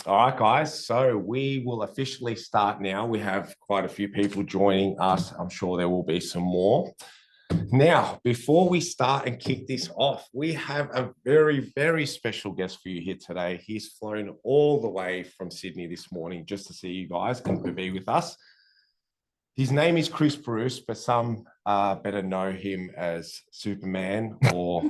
All right, guys. So we will officially start now. We have quite a few people joining us. I'm sure there will be some more. Now, before we start and kick this off, we have a very, very special guest for you here today. He's flown all the way from Sydney this morning just to see you guys and to be with us. His name is Chris Bruce, but some better know him as Superman or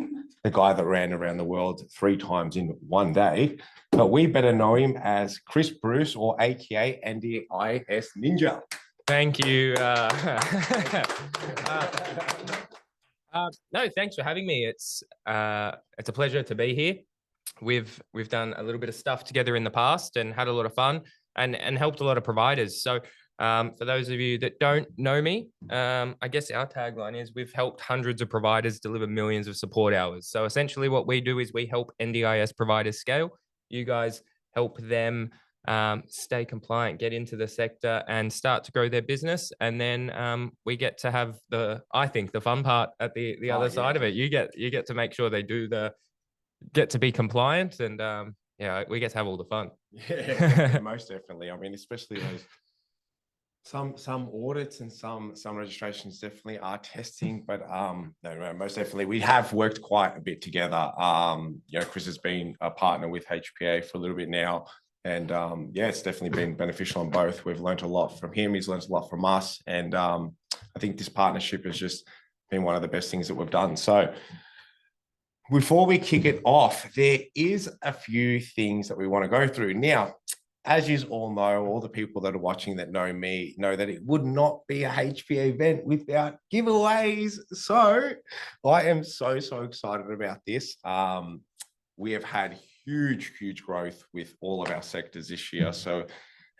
the guy that ran around the world 3 times in one day. But we better know him as Chris Bruce, or AKA NDIS Ninja. Thank you. No, thanks for having me. It's a pleasure to be here. We've done a little bit of stuff together in the past and had a lot of fun and helped a lot of providers. So for those of you that don't know me, I guess our tagline is we've helped hundreds of providers deliver millions of support hours. So essentially what we do is we help NDIS providers scale. You guys help them stay compliant, get into the sector and start to grow their business. And then we get to have I think the fun part at the other side of it. You get to make sure they get to be compliant, and we get to have all the fun. Yeah, most definitely. I mean, especially those some audits and some registrations definitely are testing, but no, most definitely we have worked quite a bit together. Chris has been a partner with HPA for a little bit now, and it's definitely been beneficial on both. We've learned a lot from him, he's learned a lot from us, and I think this partnership has just been one of the best things that we've done. So before we kick it off, there is a few things that we want to go through. Now, as you all know, all the people that are watching that know me know that it would not be a HPA event without giveaways. So I am so excited about this. We have had huge growth with all of our sectors this year. So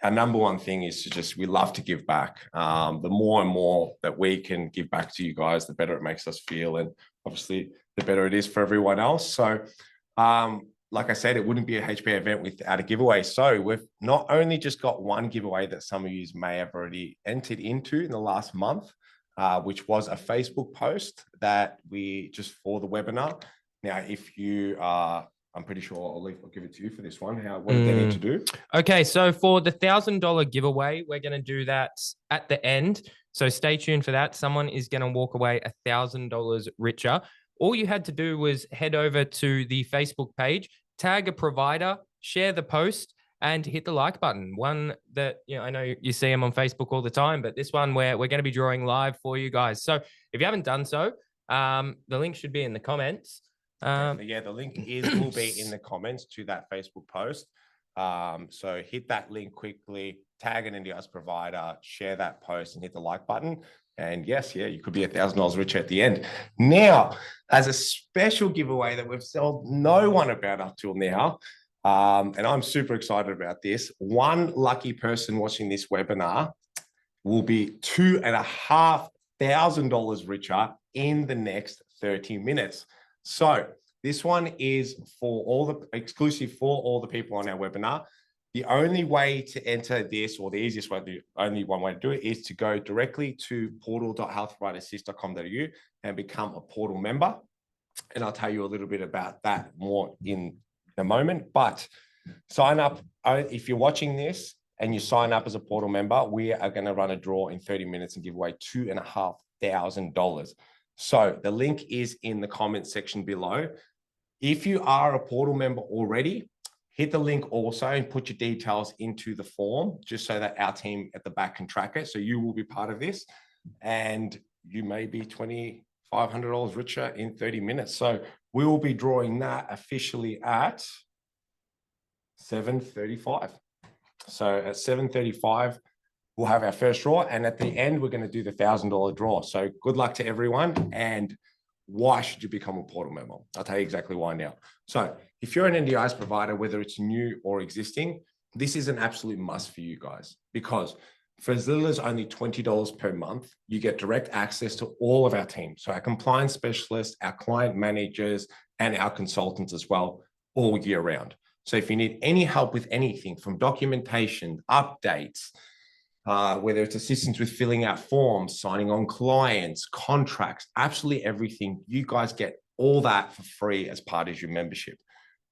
our number one thing is we love to give back. The more and more that we can give back to you guys, the better it makes us feel. And obviously the better it is for everyone else. So like I said, it wouldn't be a HPA event without a giveaway. So we've not only just got one giveaway that some of you may have already entered into in the last month, which was a Facebook post that we just for the webinar. Now, if you are, I'm pretty sure I'll give it to you for this one. What do they need to do? Okay, so for the $1,000 giveaway, we're going to do that at the end. So stay tuned for that. Someone is going to walk away $1,000 richer. All you had to do was head over to the Facebook page, tag a provider, share the post, and hit the like button. One that, I know you see them on Facebook all the time, but this one where we're going to be drawing live for you guys. So if you haven't done so, the link should be in the comments. The link will be in the comments to that Facebook post. So hit that link quickly, tag an NDIS provider, share that post, and hit the like button. And yes, you could be $1,000 richer at the end. Now, as a special giveaway that we've told no one about up till now, and I'm super excited about this, one lucky person watching this webinar will be $2,500 richer in the next 30 minutes. So this one is exclusive for all the people on our webinar. The only way to enter this, or the easiest way, the only one way to do it, is to go directly to portal.healthprovidersys.com.au and become a portal member. And I'll tell you a little bit about that more in a moment. But sign up. If you're watching this and you sign up as a portal member, we are going to run a draw in 30 minutes and give away $2,500. So the link is in the comment section below. If you are a portal member already, hit the link also and put your details into the form, just so that our team at the back can track it. So you will be part of this, and you may be $2,500 richer in 30 minutes. So we will be drawing that officially at 7:35. So at 7:35, we'll have our first draw. And at the end, we're going to do the $1,000 draw. So good luck to everyone. And why should you become a portal member? I'll tell you exactly why now. So if you're an NDIS provider, whether it's new or existing, this is an absolute must for you guys, because for as little as only $20 per month, you get direct access to all of our team. So our compliance specialists, our client managers, and our consultants as well, all year round. So if you need any help with anything from documentation, updates, whether it's assistance with filling out forms, signing on clients, contracts, absolutely everything, you guys get all that for free as part of your membership.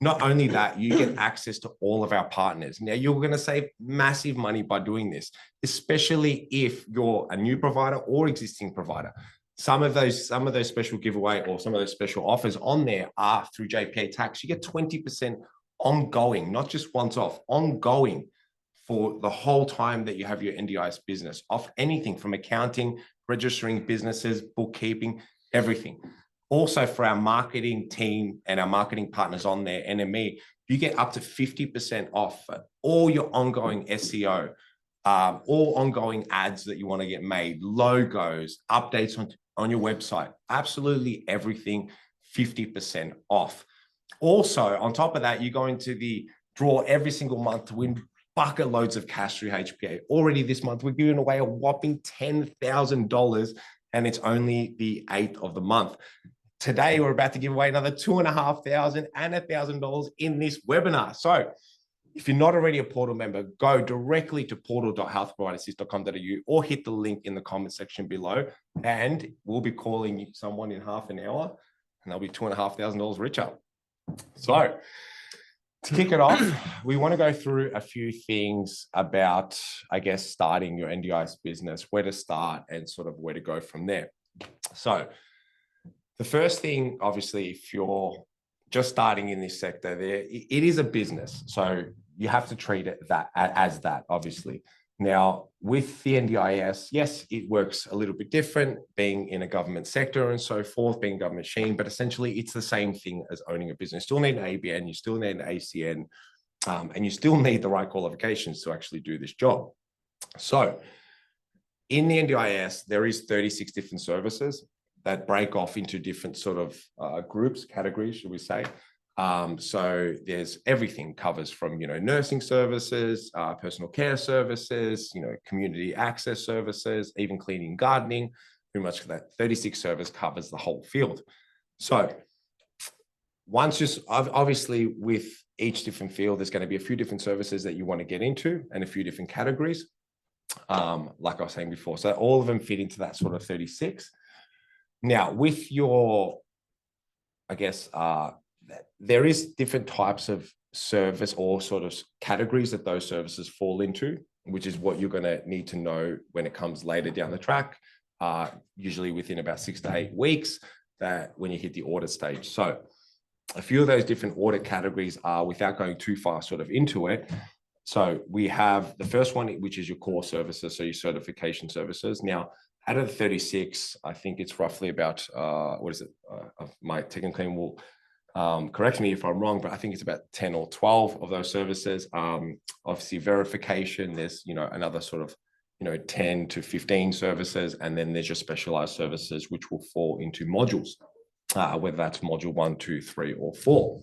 Not only that, you get access to all of our partners. Now, you're going to save massive money by doing this, especially if you're a new provider or existing provider. Some of those special giveaway or some of those special offers on there are through JPA Tax. You get 20% ongoing, not just once off, ongoing for the whole time that you have your NDIS business, off anything from accounting, registering businesses, bookkeeping, everything. Also, for our marketing team and our marketing partners on there, NME, you get up to 50% off for all your ongoing SEO, all ongoing ads that you want to get made, logos, updates on your website, absolutely everything, 50% off. Also, on top of that, you're going to the draw every single month to win bucket loads of cash through HPA. Already this month, we're giving away a whopping $10,000, and it's only the 8th of the month. Today, we're about to give away another $2,500 and $1,000 in this webinar. So if you're not already a portal member, go directly to portal.healthprovideassist.com.au or hit the link in the comment section below, and we'll be calling someone in half an hour, and they'll be $2,500 richer. So to kick it off, we want to go through a few things about, I guess, starting your NDIS business, where to start and sort of where to go from there. So the first thing, obviously, if you're just starting in this sector, it is a business. So you have to treat it as that, obviously. Now, with the NDIS, yes, it works a little bit different, being in a government sector and so forth, being a government machine, but essentially it's the same thing as owning a business. You still need an ABN, you still need an ACN, and you still need the right qualifications to actually do this job. So in the NDIS, there is 36 different services that break off into different sort of groups, categories, should we say. So there's everything covers from, nursing services, personal care services, community access services, even cleaning, gardening, pretty much that 36 service covers the whole field. So once you're obviously with each different field, there's going to be a few different services that you want to get into and a few different categories, like I was saying before. So all of them fit into that sort of 36. Now, with your, I guess, there is different types of service or sort of categories that those services fall into, which is what you're going to need to know when it comes later down the track, usually within about 6 to 8 weeks, that when you hit the audit stage. So a few of those different audit categories are, without going too far sort of into it. So we have the first one, which is your core services, so your certification services. Now, out of the 36, I think it's roughly about, my technical team will correct me if I'm wrong, but I think it's about 10 or 12 of those services. Obviously, verification, there's, another sort of, 10 to 15 services, and then there's your specialized services, which will fall into modules, whether that's module 1, 2, 3, or 4.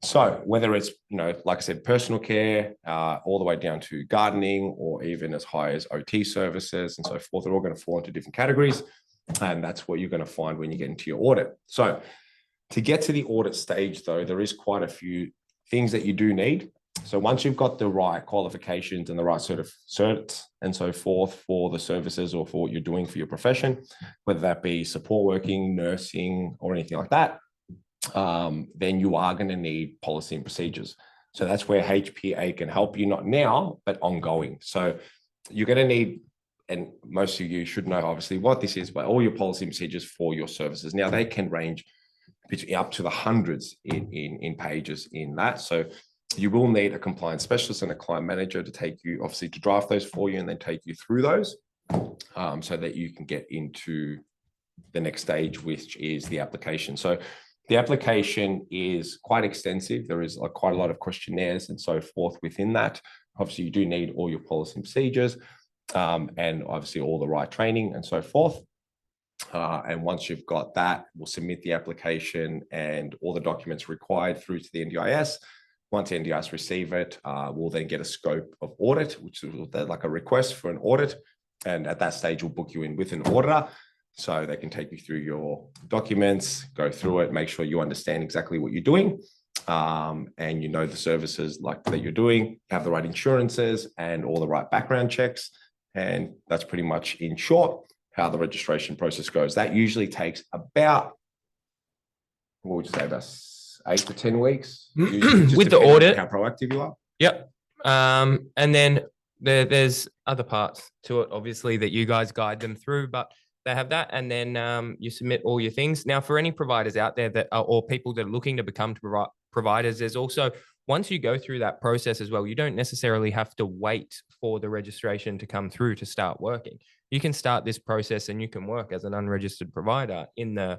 So whether it's, like I said, personal care, all the way down to gardening, or even as high as OT services and so forth, they're all going to fall into different categories. And that's what you're going to find when you get into your audit. So to get to the audit stage, though, there is quite a few things that you do need. So once you've got the right qualifications and the right sort of certs and so forth for the services or for what you're doing for your profession, whether that be support working, nursing, or anything like that, then you are going to need policy and procedures. So that's where HPA can help you, not now, but ongoing. So you're going to need, and most of you should know obviously what this is, but all your policy and procedures for your services. Now they can range between up to the hundreds in pages in that. So you will need a compliance specialist and a client manager to take you, obviously, to draft those for you and then take you through those, so that you can get into the next stage, which is the application. So the application is quite extensive. There is quite a lot of questionnaires and so forth within that. Obviously, you do need all your policy and procedures, and obviously all the right training and so forth. And once you've got that, we'll submit the application and all the documents required through to the NDIS. Once the NDIS receive it, we'll then get a scope of audit, which is like a request for an audit. And at that stage, we'll book you in with an auditor, so they can take you through your documents, go through it, make sure you understand exactly what you're doing, and the services like that you're doing, have the right insurances and all the right background checks. And that's pretty much, in short, how the registration process goes. That usually takes about, what would you say, about 8 to 10 weeks. Just with the depending on audit. how proactive you are. Yep. And then there's other parts to it, obviously, that you guys guide them through, but they have that. And then you submit all your things. Now, for any providers out there that are, or people that are looking to become providers, there's also, once you go through that process as well, you don't necessarily have to wait for the registration to come through to start working. You can start this process and you can work as an unregistered provider in the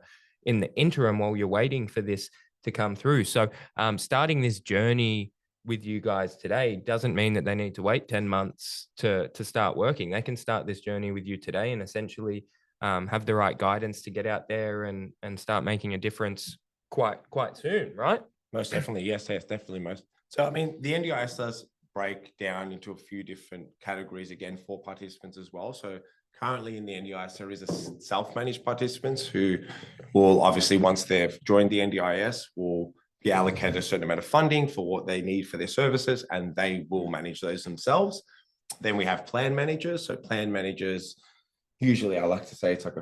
interim while you're waiting for this to come through. So starting this journey with you guys today doesn't mean that they need to wait 10 months to start working. They can start this journey with you today and essentially have the right guidance to get out there and start making a difference quite soon, right? Most definitely. Yes, definitely. So, I mean, the NDIS does break down into a few different categories again for participants as well. So currently in the NDIS, there is a self-managed participants who will obviously, once they've joined the NDIS, will be allocated a certain amount of funding for what they need for their services, and they will manage those themselves. Then we have plan managers. So plan managers, usually I like to say it's like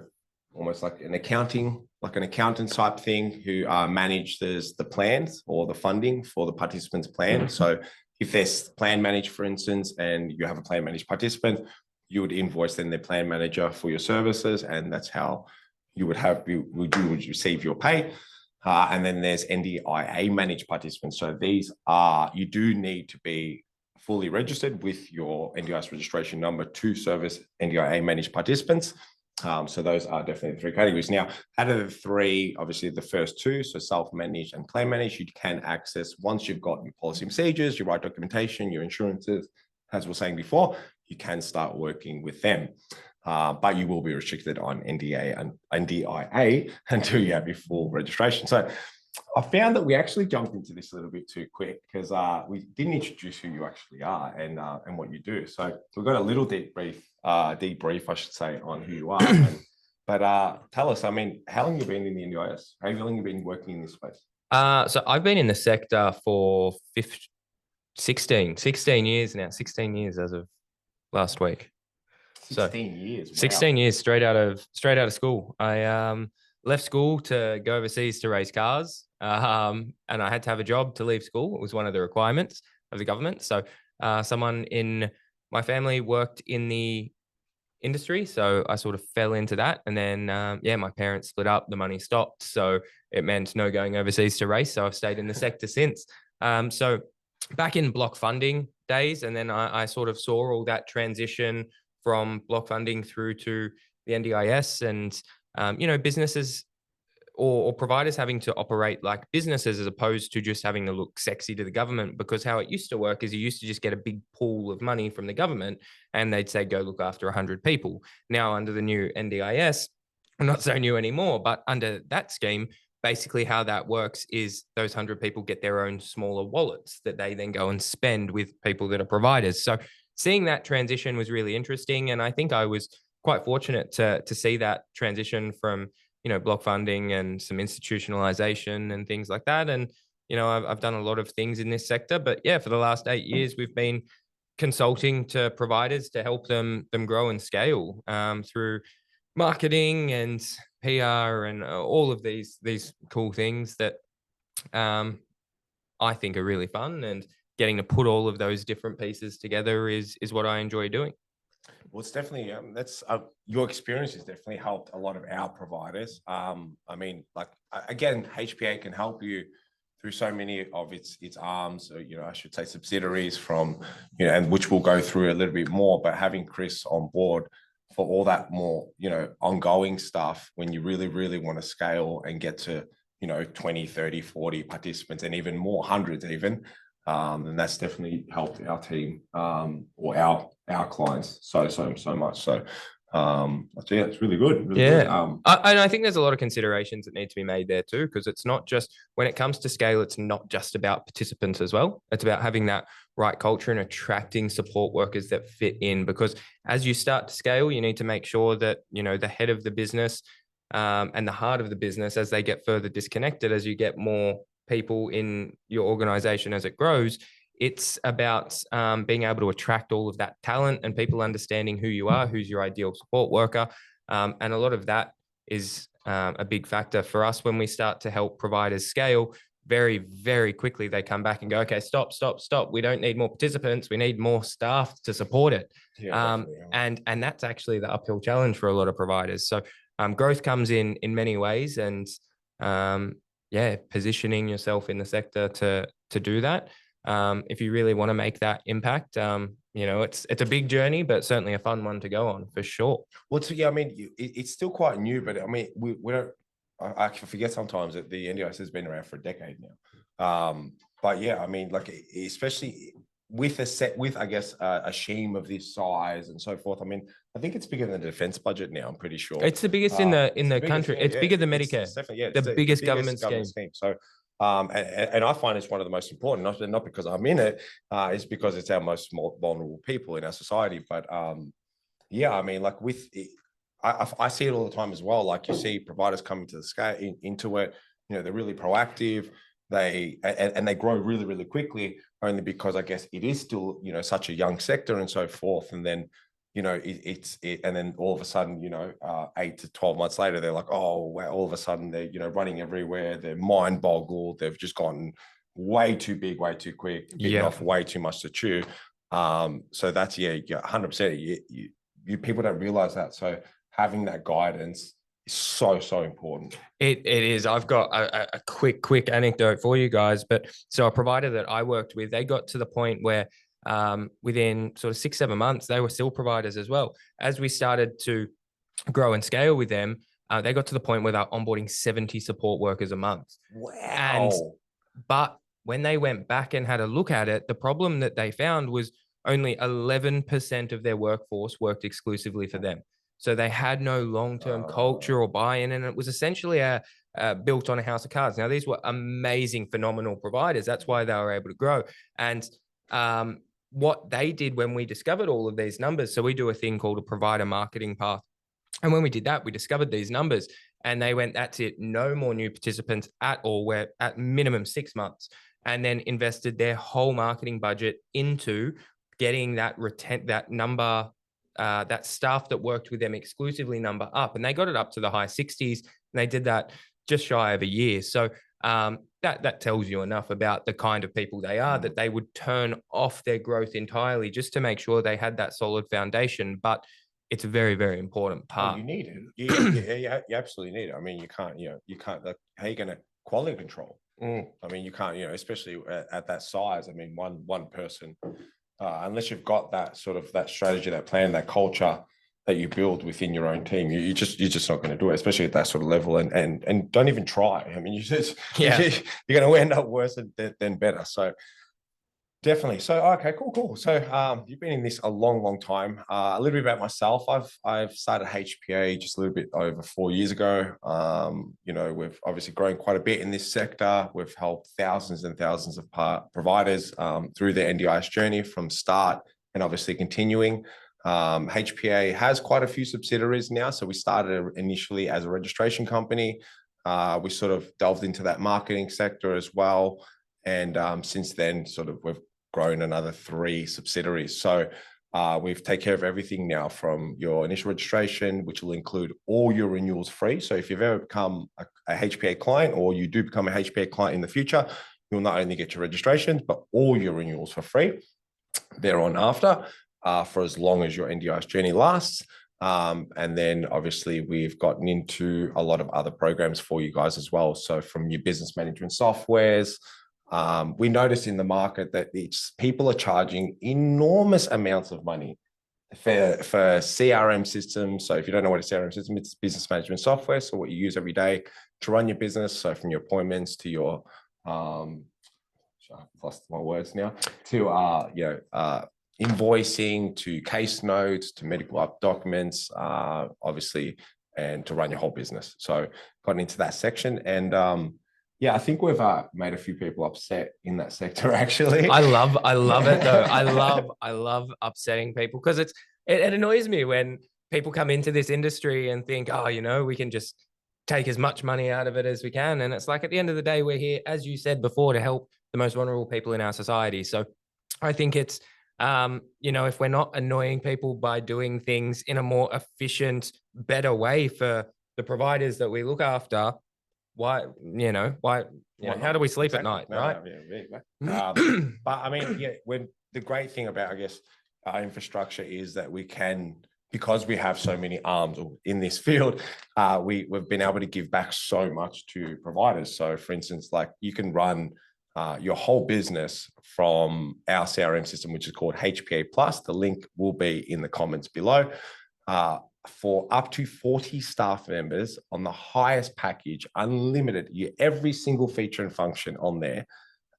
almost like an accountant type thing who manages the plans or the funding for the participant's plan. So if there's plan managed, for instance, and you have a plan managed participant, you would invoice then their plan manager for your services, and that's how you would receive your pay. And then there's NDIA managed participants. So these are, you do need to be fully registered with your NDIS registration number to service NDIA managed participants. So those are definitely the three categories. Now, out of the three, obviously the first two, so self-managed and plan managed, you can access once you've got your policy and procedures, your right documentation, your insurances, as we were saying before, you can start working with them. But you will be restricted on NDA and NDIA until you have your full registration. So I found that we actually jumped into this a little bit too quick because we didn't introduce who you actually are and what you do. So we've got a little debrief, I should say, on who you are. But tell us, I mean, how long have you been in the NDIS? How long have you been working in this space? So I've been in the sector for 16 years now, 16 years as of last week. 16 years. Wow. 16 years straight out of school. I left school to go overseas to race cars, and I had to have a job to leave school. It was one of the requirements of the government. So someone in my family worked in the industry, so I sort of fell into that. And then my parents split up, the money stopped, so it meant no going overseas to race. So I've stayed in the sector since. So back in block funding days, and then I sort of saw all that transition from block funding through to the NDIS, and businesses or providers having to operate like businesses as opposed to just having to look sexy to the government. Because how it used to work is you used to just get a big pool of money from the government and they'd say, go look after 100 people. Now under the new NDIS, not so new anymore, but under that scheme, basically how that works is those 100 people get their own smaller wallets that they then go and spend with people that are providers. So seeing that transition was really interesting. And I think I was quite fortunate to see that transition from, block funding and some institutionalization and things like that. And, I've done a lot of things in this sector, but yeah, for the last 8 years, we've been consulting to providers to help them grow and scale through marketing and PR and all of these cool things that I think are really fun, and getting to put all of those different pieces together is what I enjoy doing. Well, it's definitely your experience has definitely helped a lot of our providers. I mean, like again, HPA can help you through so many of its arms, I should say subsidiaries from, and which we'll go through a little bit more. But having Chris on board for all that more, ongoing stuff when you really, really want to scale and get to, 20, 30, 40 participants and even more, hundreds even. And that's definitely helped our team or our clients so much. So yeah, it's really good. Really good. And I think there's a lot of considerations that need to be made there too, because it's not just, when it comes to scale, it's not just about participants as well. It's about having that right culture and attracting support workers that fit in, because as you start to scale, you need to make sure that, the head of the business and the heart of the business, as they get further disconnected, as you get more people in your organization as it grows, it's about being able to attract all of that talent and people understanding who you are, who's your ideal support worker. And a lot of that is a big factor for us when we start to help providers scale. very, very quickly they come back and go, okay, stop. We don't need more participants. We need more staff to support it. And that's actually the uphill challenge for a lot of providers. So growth comes in many ways, and positioning yourself in the sector to do that. If you really want to make that impact, it's a big journey, but certainly a fun one to go on for sure. Well, I mean, it's still quite new, but I mean, we don't. I forget sometimes that the NDIS has been around for a decade now. But yeah, I mean, like, especially with I guess a scheme of this size and so forth. I mean, I think it's bigger than the defense budget now. I'm pretty sure it's the biggest in the country. It's bigger than Medicare. It's definitely, the biggest government scheme. So, and I find it's one of the most important, not because I'm in it, it's because it's our most vulnerable people in our society. But yeah, I mean, like with it, I see it all the time as well. Like, you see providers coming to the scale into it. They're really proactive. They grow really, really quickly, only because I guess it is still such a young sector and so forth. And then and then all of a sudden 8 to 12 months later, they're like, oh wow, all of a sudden they're running everywhere. They're mind boggled. They've just gotten way too big, way too quick, bitten off way too much to chew. So that's 100%. You people don't realize that. So having that guidance is so important. It is. I've got a quick anecdote for you guys. But so a provider that I worked with, they got to the point where within sort of 6-7 months, they were still providers as well. As we started to grow and scale with them, they got to the point where they're onboarding 70 support workers a month. Wow. But when they went back and had a look at it, the problem that they found was only 11% of their workforce worked exclusively for them. So they had no long-term culture or buy-in, and it was essentially built on a house of cards. Now, these were amazing, phenomenal providers. That's why they were able to grow. And what they did when we discovered all of these numbers, so we do a thing called a provider marketing path. And when we did that, we discovered these numbers, and they went, that's it, no more new participants at all. We're at minimum 6 months, and then invested their whole marketing budget into getting that number, that staff that worked with them exclusively number up. And they got it up to the high 60s, and they did that just shy of a year. So that tells you enough about the kind of people they are, that they would turn off their growth entirely just to make sure they had that solid foundation. But it's a very, very important part. You need it. You absolutely need it. I mean, you can't, like, how are you going to quality control? I mean, you can't, especially at that size. I mean, one person, unless you've got that sort of that strategy, that plan, that culture that you build within your own team, you're just not going to do it, especially at that sort of level. And don't even try. I mean, you're going to end up worse than better. So definitely. So okay, cool. So you've been in this a long time. A little bit about myself. I've started HPA just a little bit over 4 years ago. We've obviously grown quite a bit in this sector. We've helped thousands and thousands of providers through their NDIS journey from start and obviously continuing. HPA has quite a few subsidiaries now. So we started initially as a registration company. We sort of delved into that marketing sector as well. And since then, sort of we've grown another 3 subsidiaries. So we've taken care of everything now, from your initial registration, which will include all your renewals free. So if you've ever become a HPA client, or you do become a HPA client in the future, you'll not only get your registrations, but all your renewals for free thereafter, for as long as your NDIS journey lasts. And then obviously we've gotten into a lot of other programs for you guys as well. So from your business management softwares, we notice in the market that people are charging enormous amounts of money for CRM systems. So if you don't know what a CRM system is, it's business management software. So what you use every day to run your business. So from your appointments to your, I've lost my words now, to invoicing, to case notes, to medical documents, obviously, and to run your whole business. So got into that section, and I think we've made a few people upset in that sector, actually. I love it though. I love upsetting people, because it annoys me when people come into this industry and think, we can just take as much money out of it as we can. And it's like, at the end of the day, we're here, as you said before, to help the most vulnerable people in our society. So I think it's, if we're not annoying people by doing things in a more efficient, better way for the providers that we look after, why, how do we sleep at night, right? But I mean, yeah, when the great thing about, I guess, our infrastructure is that we can, because we have so many arms in this field, we've been able to give back so much to providers. So for instance, like you can run your whole business from our CRM system, which is called HPA Plus. The link will be in the comments below. For up to 40 staff members on the highest package, unlimited, every single feature and function on there,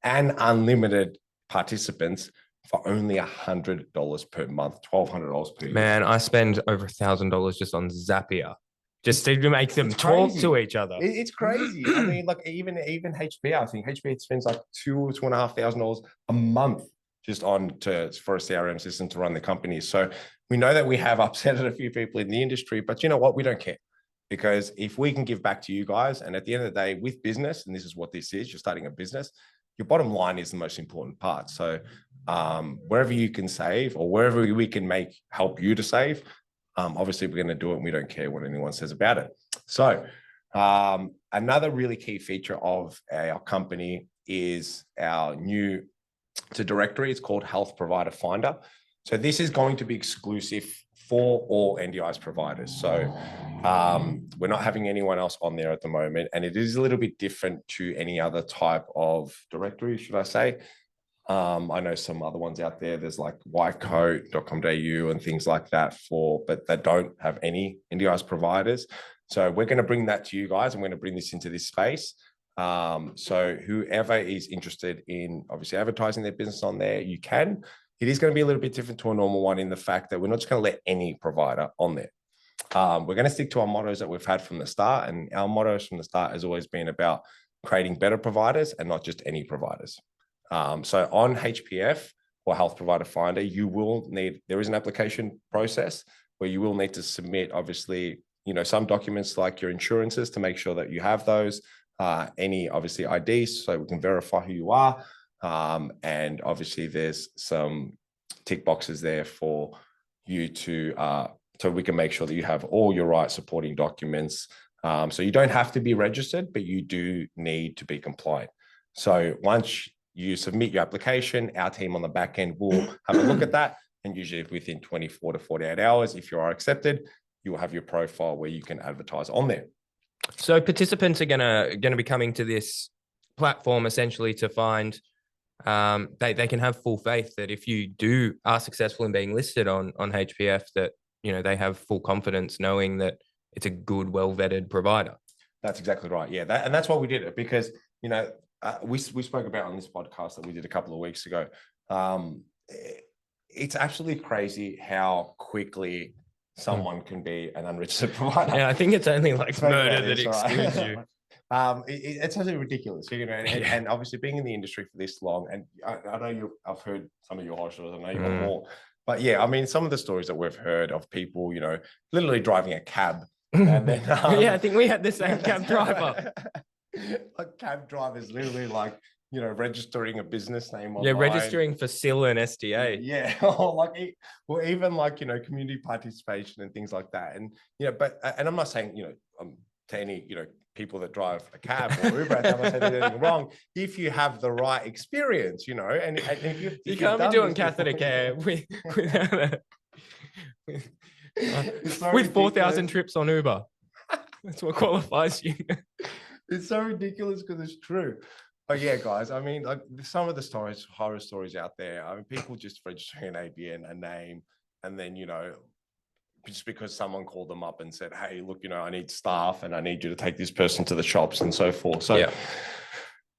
and unlimited participants for only $100 per month, $1,200 per year. Man, I spend over $1,000 just on Zapier, just to make them talk to each other. It's crazy. I mean, like even HPA, I think HPA spends like $2,500 a month just for a CRM system to run the company. So we know that we have upset a few people in the industry, but you know what? We don't care, because if we can give back to you guys, and at the end of the day, with business, and this is what this is, you're starting a business, your bottom line is the most important part. So wherever you can save, or wherever we can help you to save, obviously we're going to do it, and we don't care what anyone says about it. So another really key feature of our company is our new directory. It's called Health Provider Finder. So this is going to be exclusive for all NDIS providers. So we're not having anyone else on there at the moment, and it is a little bit different to any other type of directory, should I say. I know some other ones out there. There's like ycoat.com.au and things like that but they don't have any NDIS providers. So we're going to bring that to you guys. I'm going to bring this into this space. So whoever is interested in obviously advertising their business on there, you can. It is going to be a little bit different to a normal one in the fact that we're not just going to let any provider on there. We're going to stick to our mottos that we've had from the start. And our mottos from the start has always been about creating better providers and not just any providers. So on HPF, or Health Provider Finder, there is an application process where you will need to submit, obviously, some documents like your insurances to make sure that you have those, any obviously IDs, so we can verify who you are. And obviously there's some tick boxes there for you so we can make sure that you have all your right supporting documents. So you don't have to be registered, but you do need to be compliant. So once you submit your application, our team on the back end will have a look at that. And usually within 24 to 48 hours, if you are accepted, you will have your profile where you can advertise on there. So participants are gonna be coming to this platform essentially to find they can have full faith that if you are successful in being listed on HPF, that they have full confidence knowing that it's a good, well-vetted provider. That's exactly right. Yeah, and that's why we did it, because we spoke about on this podcast that we did a couple of weeks ago. It's absolutely crazy how quickly someone can be an unregistered provider. Yeah, I think it's only like murder that excludes you. It's absolutely ridiculous, and obviously being in the industry for this long, and I know I've heard some of your horror stories, I know you've got more, but yeah, I mean, some of the stories that we've heard of people, literally driving a cab. And then, yeah, I think we had the same cab driver. Like cab drivers literally registering a business name online. Yeah, registering for SIL and SDA. Yeah, or even community participation and things like that. And and I'm not saying to any people that drive a cab or Uber, I'm not saying anything wrong. If you have the right experience, and if you can't be doing catheter care with 4,000 trips on Uber. That's what qualifies you. It's so ridiculous because it's true. But yeah, guys, I mean, like some of the horror stories out there. I mean, people just registering an ABN, a name, and then just because someone called them up and said, "Hey, look, I need staff, and I need you to take this person to the shops and so forth." So,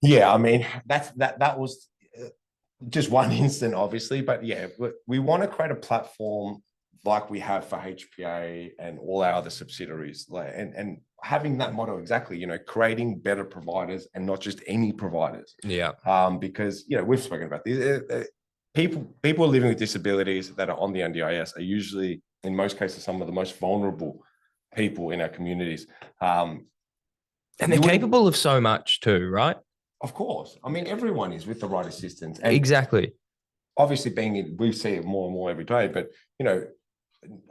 yeah, I mean, that was just one instant, obviously, but yeah, we want to create a platform like we have for HPA and all our other subsidiaries, and having that motto exactly, creating better providers and not just any providers. Yeah. Because we've spoken about this. People living with disabilities that are on the NDIS are usually, in most cases, some of the most vulnerable people in our communities. And they're capable of so much too, right? Of course. I mean, everyone is with the right assistance. And exactly. Obviously, we see it more and more every day, but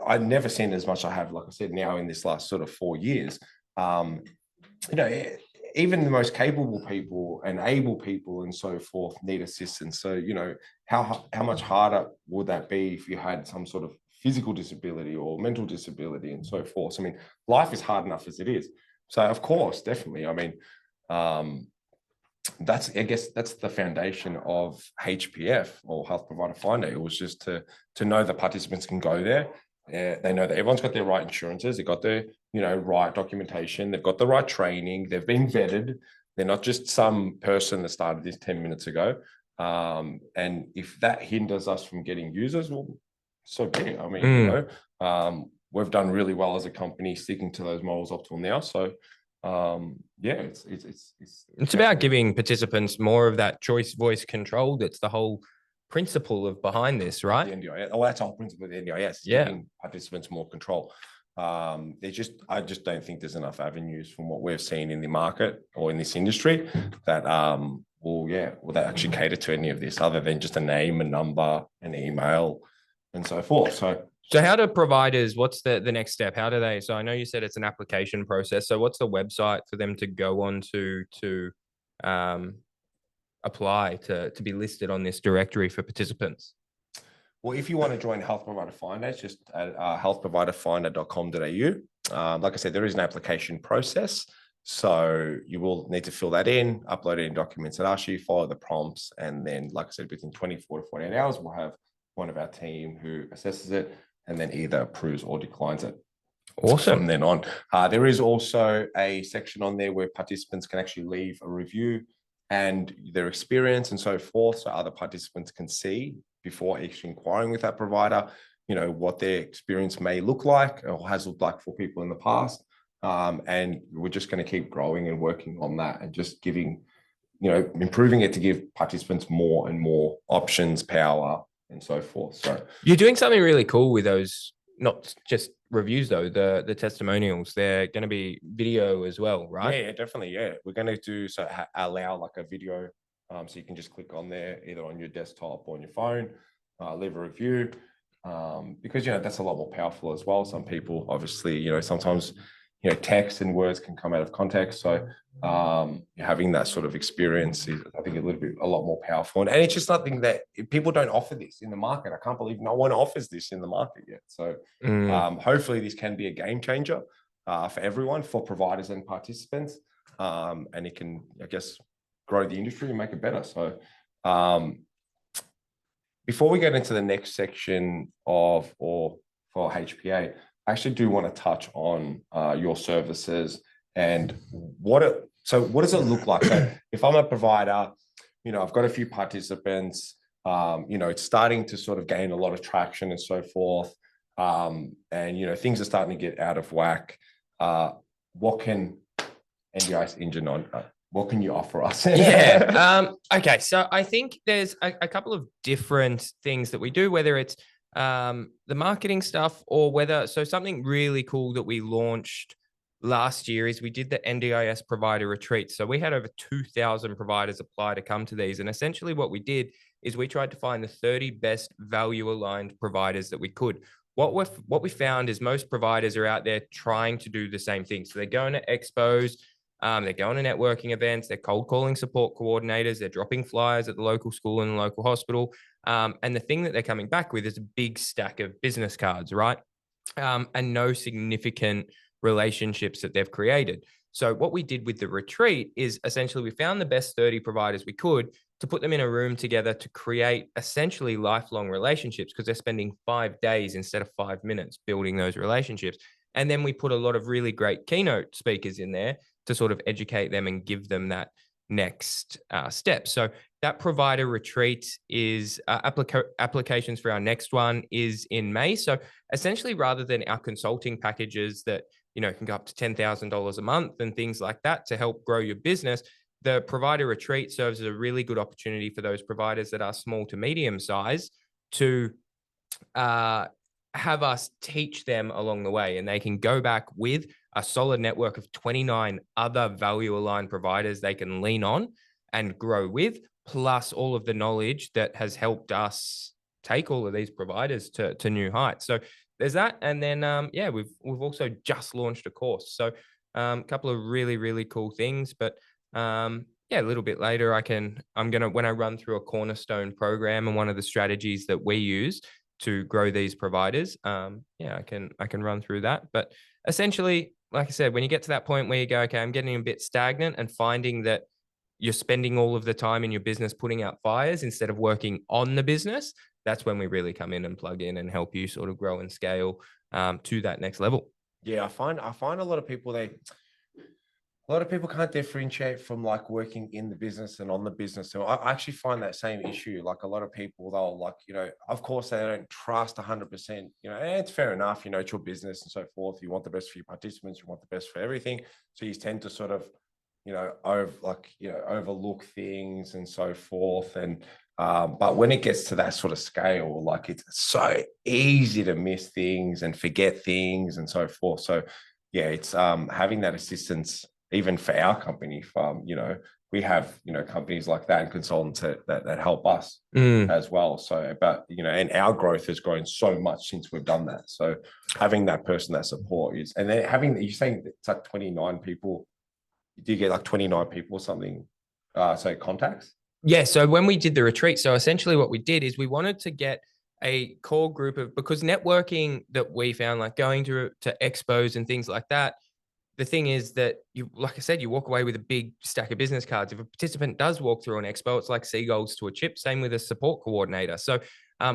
I've never seen as much I have, like I said, now in this last sort of 4 years. It even the most capable people and able people and so forth need assistance. So, you know, how much harder would that be if you had some sort of physical disability or mental disability and so forth? So, I mean, life is hard enough as it is. So, of course, definitely. I mean, I guess that's the foundation of HPF, or Health Provider Finder. It was just to know that participants can go there. They know that everyone's got their right insurances, they've got their, you know, right documentation, they've got the right training, they've been vetted. They're not just some person that started this 10 minutes ago. And if that hinders us from getting users, well, so be it. I mean, you know, we've done really well as a company sticking to those models up till now. So yeah, it's about giving participants more of that choice, voice, control. That's the whole principle of behind this, right? The NDIS. Oh, that's the whole principle of the NDIS. Giving participants more control. I just don't think there's enough avenues from what we've seen in the market or in this industry that will that actually cater to any of this, other than just a name, a number, an email, and so forth. So how do providers, what's the next step? How do they, so I know you said it's an application process. So what's the website for them to go on to apply to be listed on this directory for participants? Well, if you want to join Health Provider Finder, it's just at healthproviderfinder.com.au. Like I said, there is an application process. So you will need to fill that in, upload any documents that ask you, follow the prompts. And then, like I said, within 24 to 48 hours, we'll have one of our team who assesses it and then either approves or declines it. Awesome. From then on. There is also a section on there where participants can actually leave a review and their experience and so forth. So other participants can see before actually inquiring with that provider, you know, what their experience may look like or has looked like for people in the past. And we're just going to keep growing and working on that and just giving, you know, improving it to give participants more and more options, power, and so forth. So you're doing something really cool with those, not just reviews though, the testimonials. They're going to be video as well, right? Yeah, definitely. Yeah, we're going to do allow like a video, so you can just click on there either on your desktop or on your phone, leave a review, because you know that's a lot more powerful as well. Some people obviously, you know, sometimes, you know, text and words can come out of context. So having that sort of experience is, I think, a lot more powerful. And it's just something that people don't offer this in the market. I can't believe no one offers this in the market yet. So hopefully this can be a game changer for everyone, for providers and participants. And it can, I guess, grow the industry and make it better. So before we get into the next section for HPA, I actually do want to touch on your services and what does it look like? So if I'm a provider, you know, I've got a few participants, you know, it's starting to sort of gain a lot of traction and so forth. And, you know, things are starting to get out of whack. What can NDIS Ninja what can you offer us? Okay. So I think there's a couple of different things that we do, whether it's the marketing stuff or so something really cool that we launched last year is we did the NDIS provider retreat. So we had over 2,000 providers apply to come to these. And essentially what we did is we tried to find the 30 best value aligned providers that we could. What we found is most providers are out there trying to do the same thing. So they're going to expos, they're going to networking events, they're cold calling support coordinators, they're dropping flyers at the local school and the local hospital. And the thing that they're coming back with is a big stack of business cards, right? And no significant relationships that they've created. So what we did with the retreat is essentially we found the best 30 providers we could to put them in a room together to create essentially lifelong relationships, because they're spending 5 days instead of 5 minutes building those relationships. And then we put a lot of really great keynote speakers in there to sort of educate them and give them that next step. So that provider retreat is applications for our next one is in May. So essentially, rather than our consulting packages that, you know, can go up to $10,000 a month and things like that to help grow your business, the provider retreat serves as a really good opportunity for those providers that are small to medium size to have us teach them along the way, and they can go back with a solid network of 29 other value aligned providers they can lean on and grow with, plus all of the knowledge that has helped us take all of these providers to new heights. So there's that. And then, we've also just launched a course. So a couple of really, really cool things, but Yeah, a little bit later, when I run through a cornerstone program and one of the strategies that we use to grow these providers, yeah, I can run through that. But essentially, like I said, when you get to that point where you go, okay, I'm getting a bit stagnant, and finding that you're spending all of the time in your business putting out fires instead of working on the business, that's when we really come in and plug in and help you sort of grow and scale to that next level. Yeah, I find a lot of people, a lot of people can't differentiate from like working in the business and on the business. So I actually find that same issue. Like a lot of people, they'll like, of course they don't trust 100%, and it's fair enough, it's your business and so forth. You want the best for your participants, you want the best for everything. So you tend to sort of, overlook things and so forth. And, but when it gets to that sort of scale, like it's so easy to miss things and forget things and so forth. So yeah, it's having that assistance, even for our company, we have, companies like that and consultants that help us as well. So, but, and our growth has grown so much since we've done that. So having that person, that support is, and then you're saying it's like 29 people. Do you get like 29 people or something? So contacts? Yeah. So when we did the retreat, so essentially what we did is we wanted to get a core group because networking that we found, like going to expos and things like that, the thing is that like I said, you walk away with a big stack of business cards. If a participant does walk through an expo, it's like seagulls to a chip. Same with a support coordinator. So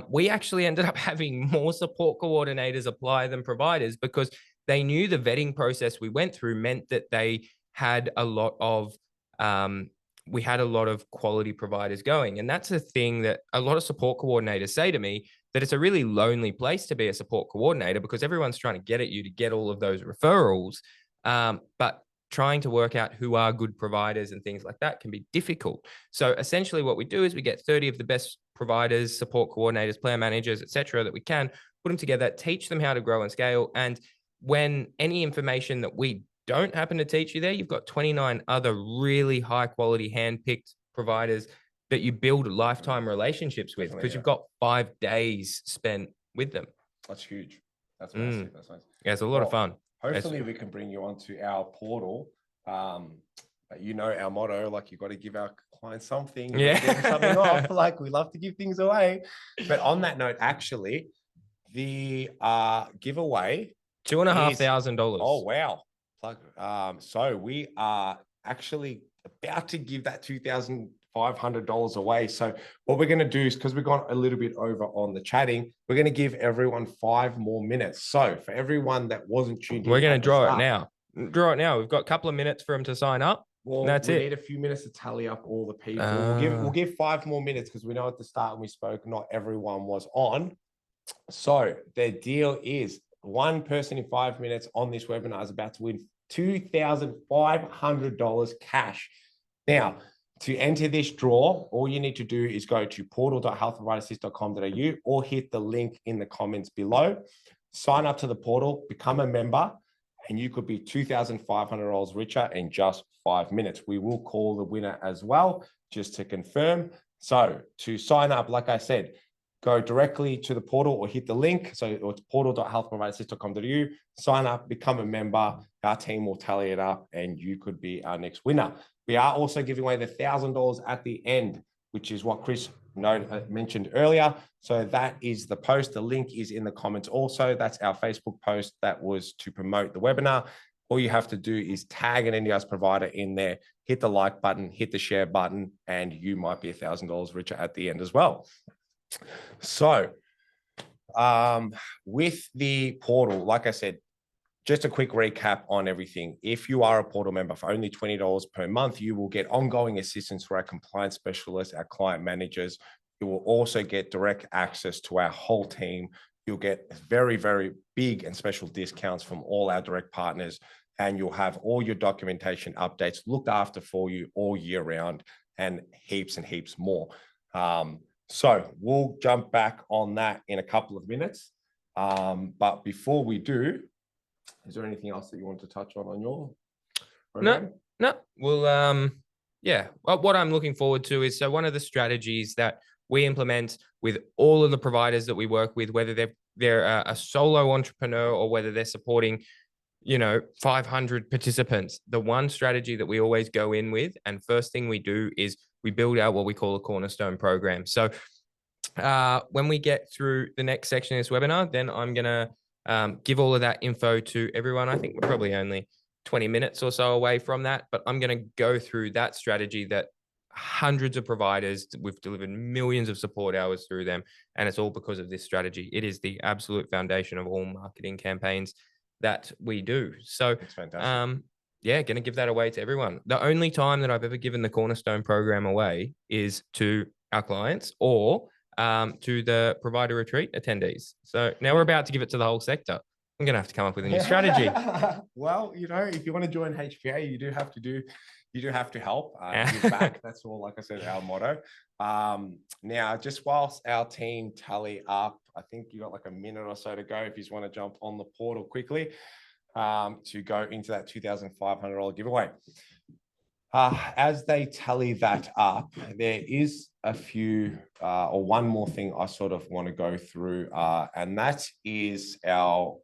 we actually ended up having more support coordinators apply than providers, because they knew the vetting process we went through meant that they had a lot of, we had a lot of quality providers going. And that's a thing that a lot of support coordinators say to me, that it's a really lonely place to be a support coordinator, because everyone's trying to get at you to get all of those referrals. But trying to work out who are good providers and things like that can be difficult. So essentially what we do is we get 30 of the best providers, support coordinators, player managers, etc., that we can, put them together, teach them how to grow and scale. And when any information that we don't happen to teach you there, you've got 29 other really high quality hand-picked providers that you build lifetime relationships with, because you've got 5 days spent with them. That's huge. That's massive. That's nice. Yeah, it's a lot of fun. Hopefully we can bring you onto our portal. But our motto, like, you got to give our clients something. Yeah. Give them something off. Like, we love to give things away. But on that note, actually, the giveaway, $2,500. Oh, wow. So we are actually about to give that $2,500 away. So what we're going to do is, because we've gone a little bit over on the chatting, we're going to give everyone 5 more minutes. So for everyone that wasn't tuned in, we're going to draw it now. We've got a couple of minutes for them to sign up. Well, that's we it. need a few minutes to tally up all the people. We'll give 5 more minutes, because we know at the start when we spoke, not everyone was on. So the deal is, one person in 5 minutes on this webinar is about to win $2,500 cash. Now, to enter this draw, all you need to do is go to portal.healthprovidersys.com.au or hit the link in the comments below. Sign up to the portal, become a member, and you could be $2,500 richer in just 5 minutes. We will call the winner as well, just to confirm. So to sign up, like I said, go directly to the portal or hit the link. So it's portal.healthprovidersys.com.au. Sign up, become a member. Our team will tally it up, and you could be our next winner. We are also giving away the $1,000 at the end, which is what Chris mentioned earlier. So that is the post. The link is in the comments also. That's our Facebook post that was to promote the webinar. All you have to do is tag an NDIS provider in there, hit the like button, hit the share button, and you might be $1,000 richer at the end as well. So with the portal, like I said, just a quick recap on everything. If you are a portal member for only $20 per month, you will get ongoing assistance for our compliance specialists, our client managers. You will also get direct access to our whole team. You'll get very, very big and special discounts from all our direct partners, and you'll have all your documentation updates looked after for you all year round, and heaps more. So we'll jump back on that in a couple of minutes. But before we do, is there anything else that you want to touch on your program? No. Well, yeah. Well, what I'm looking forward to is, so one of the strategies that we implement with all of the providers that we work with, whether they're a solo entrepreneur or whether they're supporting, 500 participants. The one strategy that we always go in with, and first thing we do is we build out what we call a cornerstone program. So when we get through the next section of this webinar, then I'm going to give all of that info to everyone. I think we're probably only 20 minutes or so away from that, but I'm going to go through that strategy that hundreds of providers, we've delivered millions of support hours through them, and it's all because of this strategy. It is the absolute foundation of all marketing campaigns that we do. So It's fantastic. yeah, going to give that away to everyone. The only time that I've ever given the Cornerstone program away is to our clients or to the provider retreat attendees. So now we're about to give it to the whole sector. I'm going to have to come up with a new strategy. Well, if you want to join HPA, you do have to help give back. That's all, like I said, our motto. Now, just whilst our team tally up, I think you got like a minute or so to go if you just want to jump on the portal quickly to go into that $2,500 giveaway. As they tally that up, there is a few or one more thing I sort of want to go through, and that is our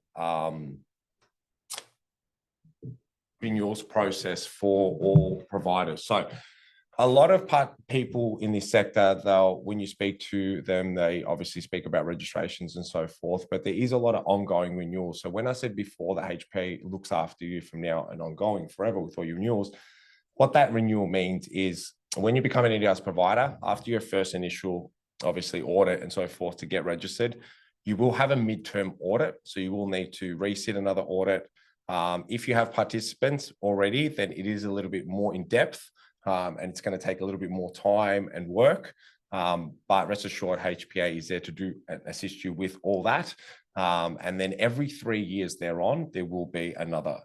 renewals process for all providers. So a lot of people in this sector, when you speak to them, they obviously speak about registrations and so forth, but there is a lot of ongoing renewals. So when I said before that HPA looks after you from now and ongoing forever with all your renewals, what that renewal means is when you become an NDIS provider, after your first initial, obviously, audit and so forth to get registered, you will have a midterm audit. So you will need to resit another audit. If you have participants already, then it is a little bit more in depth. And it's going to take a little bit more time and work. But rest assured, HPA is there to do and assist you with all that. And then every 3 years thereon, there will be another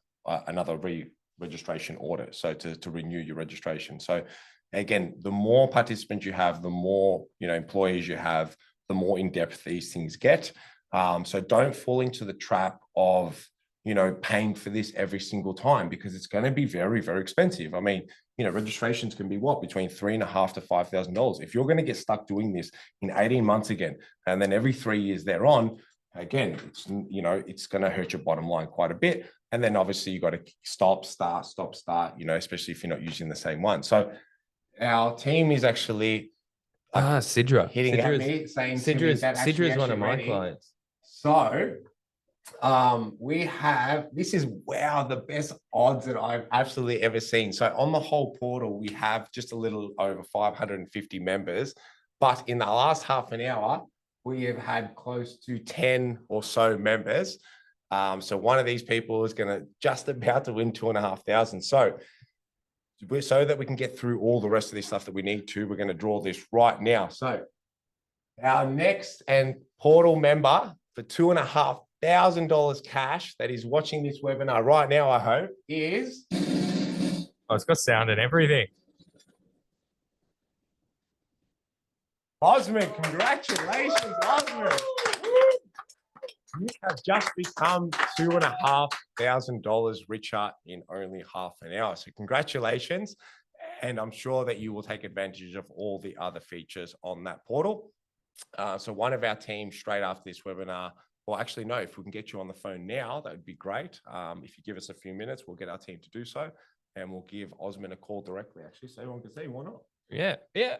registration audit. So to renew your registration. So again, the more participants you have, the more employees you have, the more in depth these things get. So don't fall into the trap of paying for this every single time, because it's going to be very, very expensive. I mean, registrations can be between $3,500 to $5,000. If you're going to get stuck doing this in 18 months again, and then every 3 years thereon, again, it's going to hurt your bottom line quite a bit. And then obviously you got to stop, start, especially if you're not using the same one. So our team is actually Sidra hitting at me saying Sidra is one of my clients. So we have, this is, wow, the best odds that I've absolutely ever seen. So on the whole portal, we have just a little over 550 members, but in the last half an hour, we have had close to 10 or so members. So one of these people is just about to win 2,500. So that we can get through all the rest of this stuff that we need to, we're going to draw this right now. So our next and portal member for $2,500 cash that is watching this webinar right now, I hope, is... Oh, it's got sound and everything. Osman, congratulations, Osman. You have just become $2,500 richer in only half an hour. So congratulations. And I'm sure that you will take advantage of all the other features on that portal. So one of our team straight after this webinar, well, actually, no, if we can get you on the phone now, that would be great. If you give us a few minutes, we'll get our team to do so. And we'll give Osman a call directly, actually, so everyone can see. Why not? Yeah.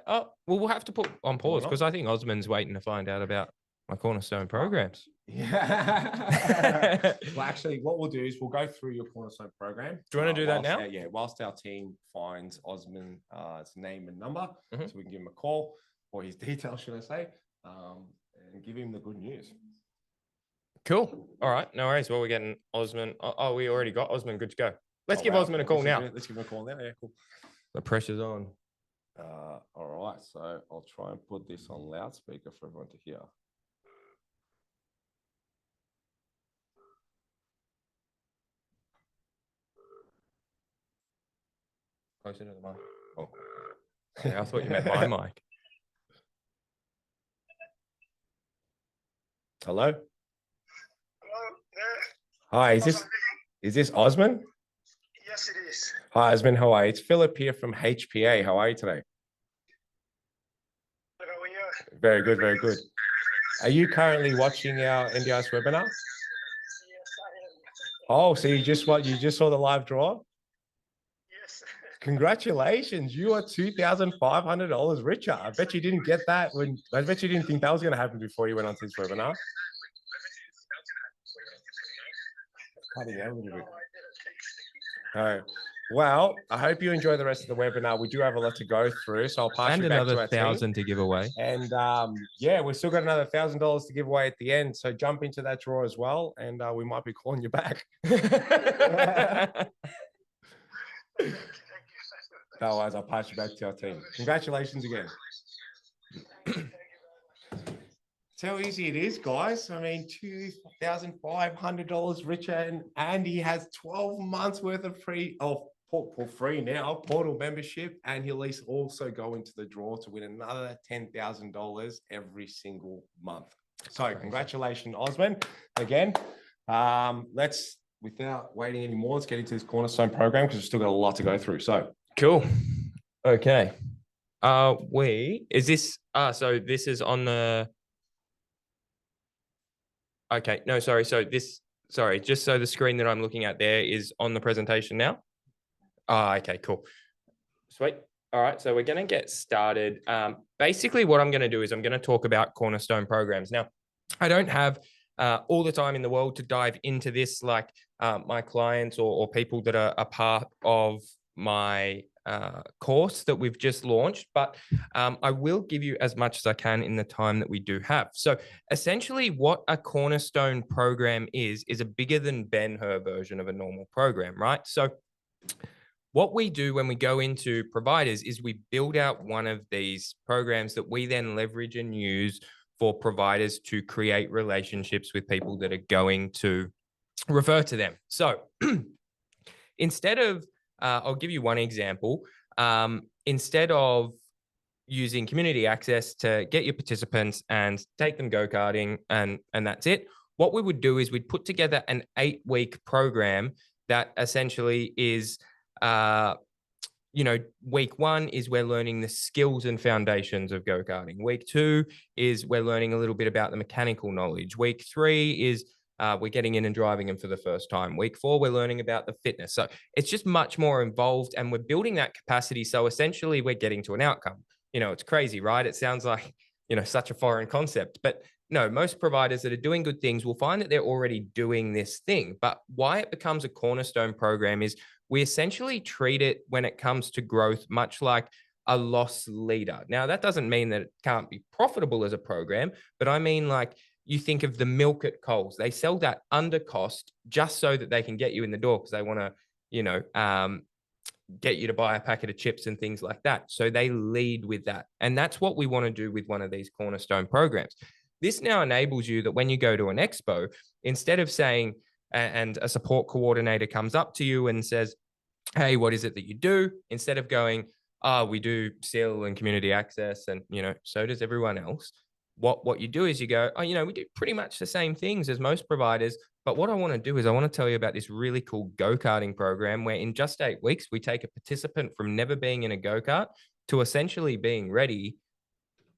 Well, we'll have to put on pause because I think Osman's waiting to find out about my Cornerstone programs. Yeah. Well, actually, what we'll do is we'll go through your Cornerstone program. Do you want to do that now? Yeah. Whilst our team finds Osman's name and number, so we can give him a call, or his details, should I say, and give him the good news. Cool. All right. No worries. Well, we're getting Osman. Oh, we already got Osman. Good to go. Let's give Osman a call now. Let's give him a call now. Yeah, cool. The pressure's on. All right. So I'll try and put this on loudspeaker for everyone to hear. Closer to the mic. Oh. Yeah, I thought you meant my mic. Hello? Hello, yeah. Hi, is this Osman? Yes, it is. Hi, Osman, how are you? It's Philip here from HPA. How are you today? How are you? Very good, very good. Are you currently watching our NDIS webinar? Yes, I am. Oh, so you just saw the live draw? Yes. Congratulations, you are $2,500 richer. I bet you didn't get that I bet you didn't think that was going to happen before you went on to this webinar. Cutting out a little bit. All right. Well, I hope you enjoy the rest of the webinar. We do have a lot to go through, so I'll pass And you back to another our team. 1,000 to give away. And yeah, we've still got another $1,000 to give away at the end. So jump into that draw as well, and we might be calling you back. Otherwise, I'll pass you back to our team. Congratulations again. That's how easy it is, guys. I mean, $2,500 richer, and Andy has 12 months worth of free portal membership, and he'll also go into the draw to win another $10,000 every single month. So congratulations, Osman. Again, let's, without waiting anymore, let's get into this cornerstone program because we've still got a lot to go through. So cool. Okay. So this is on the, okay, no, sorry. So just so the screen that I'm looking at there is on the presentation now. Okay, cool. Sweet. All right, so we're going to get started. Basically, what I'm going to do is I'm going to talk about cornerstone programs. Now, I don't have all the time in the world to dive into this like my clients or people that are a part of my course that we've just launched, but I will give you as much as I can in the time that we do have. So essentially what a cornerstone program is a bigger than Ben-Hur version of a normal program, right? So what we do when we go into providers is we build out one of these programs that we then leverage and use for providers to create relationships with people that are going to refer to them. So instead of, I'll give you one example. Instead of using community access to get your participants and take them go-karting and that's it, what we would do is we'd put together an 8-week program that essentially is, week 1 is we're learning the skills and foundations of go-karting. Week 2 is we're learning a little bit about the mechanical knowledge. Week 3 is we're getting in and driving them for the first time. Week 4, we're learning about the fitness. So it's just much more involved and we're building that capacity. So essentially we're getting to an outcome. It's crazy, right? It sounds like, such a foreign concept, but no, most providers that are doing good things will find that they're already doing this thing. But why it becomes a cornerstone program is we essentially treat it when it comes to growth, much like a loss leader. Now, that doesn't mean that it can't be profitable as a program, but I mean like, you think of the milk at Coles. They sell that under cost just so that they can get you in the door because they want to, get you to buy a packet of chips and things like that. So they lead with that. And that's what we want to do with one of these cornerstone programs. This now enables you that when you go to an expo, instead of saying, and a support coordinator comes up to you and says, hey, what is it that you do? Instead of going, we do SIL and community access and, so does everyone else. What you do is you go, we do pretty much the same things as most providers. But what I want to do is I want to tell you about this really cool go-karting program where in just 8 weeks, we take a participant from never being in a go-kart to essentially being ready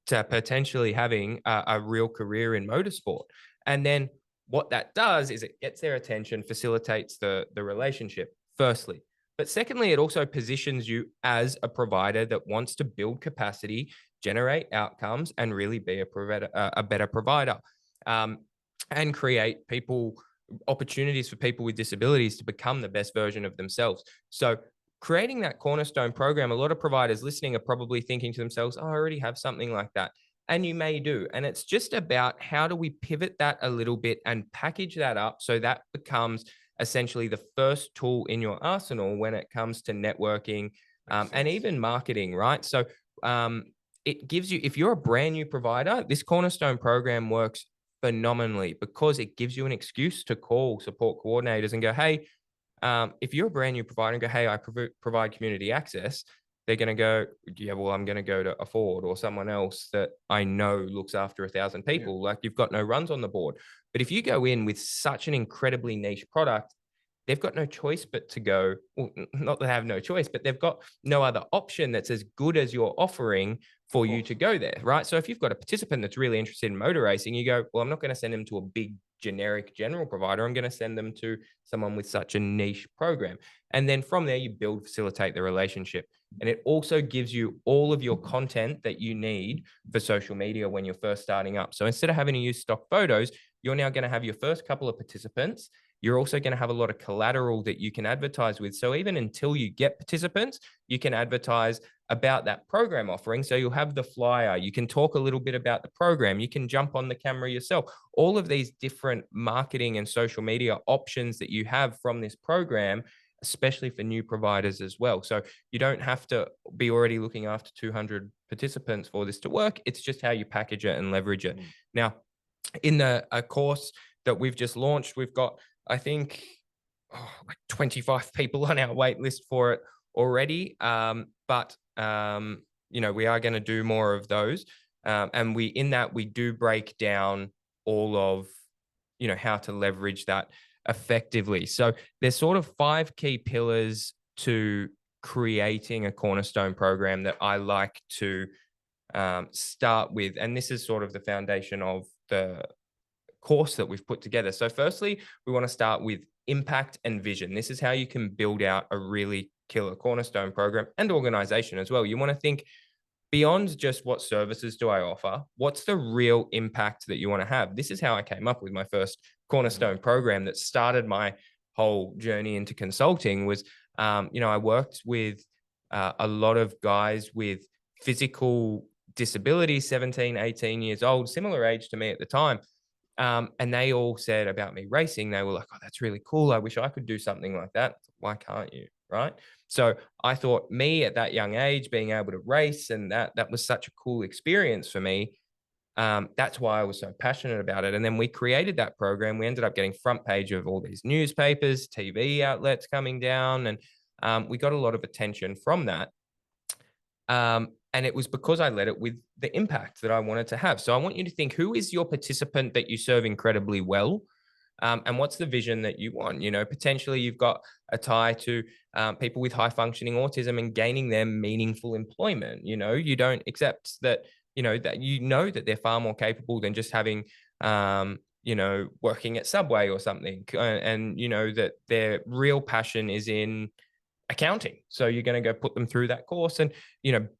to potentially having a real career in motorsport. And then what that does is it gets their attention, facilitates the relationship, firstly. But secondly, it also positions you as a provider that wants to build capacity, generate outcomes, and really be a better provider, and create opportunities for people with disabilities to become the best version of themselves. So creating that cornerstone program, a lot of providers listening are probably thinking to themselves, I already have something like that. And you may do. And it's just about how do we pivot that a little bit and package that up so that becomes essentially the first tool in your arsenal when it comes to networking and even marketing, right? So it gives you, if you're a brand new provider, this cornerstone program works phenomenally because it gives you an excuse to call support coordinators and go, hey, if you're a brand new provider and go, hey, I provide community access, they're going to go, yeah, well, I'm going to go to a Ford or someone else that I know looks after 1,000 people. Yeah. Like you've got no runs on the board. But if you go in with such an incredibly niche product, they've got no choice but to go, well, not that they have no choice, but they've got no other option that's as good as your offering for you to go there, right? So if you've got a participant that's really interested in motor racing, you go, well, I'm not going to send them to a big generic general provider. I'm going to send them to someone with such a niche program. And then from there, you facilitate the relationship. And it also gives you all of your content that you need for social media when you're first starting up. So instead of having to use stock photos, you're now going to have your first couple of participants. You're also going to have a lot of collateral that you can advertise with. So even until you get participants, you can advertise about that program offering. So you'll have the flyer. You can talk a little bit about the program. You can jump on the camera yourself. All of these different marketing and social media options that you have from this program, especially for new providers as well. So you don't have to be already looking after 200 participants for this to work. It's just how you package it and leverage it. Now, in the course that we've just launched, we've got, I think, like 25 people on our wait list for it already. But we are going to do more of those. And we do break down all of, how to leverage that effectively. So there's sort of 5 key pillars to creating a cornerstone program that I like to start with. And this is sort of the foundation of the course that we've put together. So firstly, we want to start with impact and vision. This is how you can build out a really killer cornerstone program and organization as well. You want to think beyond just what services do I offer? What's the real impact that you want to have? This is how I came up with my first cornerstone program that started my whole journey into consulting was, I worked with a lot of guys with physical disabilities, 17, 18 years old, similar age to me at the time. And they all said about me racing, they were like, oh, that's really cool. I wish I could do something like that. Why can't you? Right. So I thought me at that young age, being able to race, and that was such a cool experience for me. That's why I was so passionate about it. And then we created that program. We ended up getting front page of all these newspapers, TV outlets coming down, and we got a lot of attention from that. And it was because I led it with the impact that I wanted to have. So I want you to think, who is your participant that you serve incredibly well? And what's the vision that you want? Potentially you've got a tie to people with high functioning autism and gaining them meaningful employment. You don't accept that, that they're far more capable than just having, working at Subway or something. And that their real passion is in accounting. So you're going to go put them through that course and,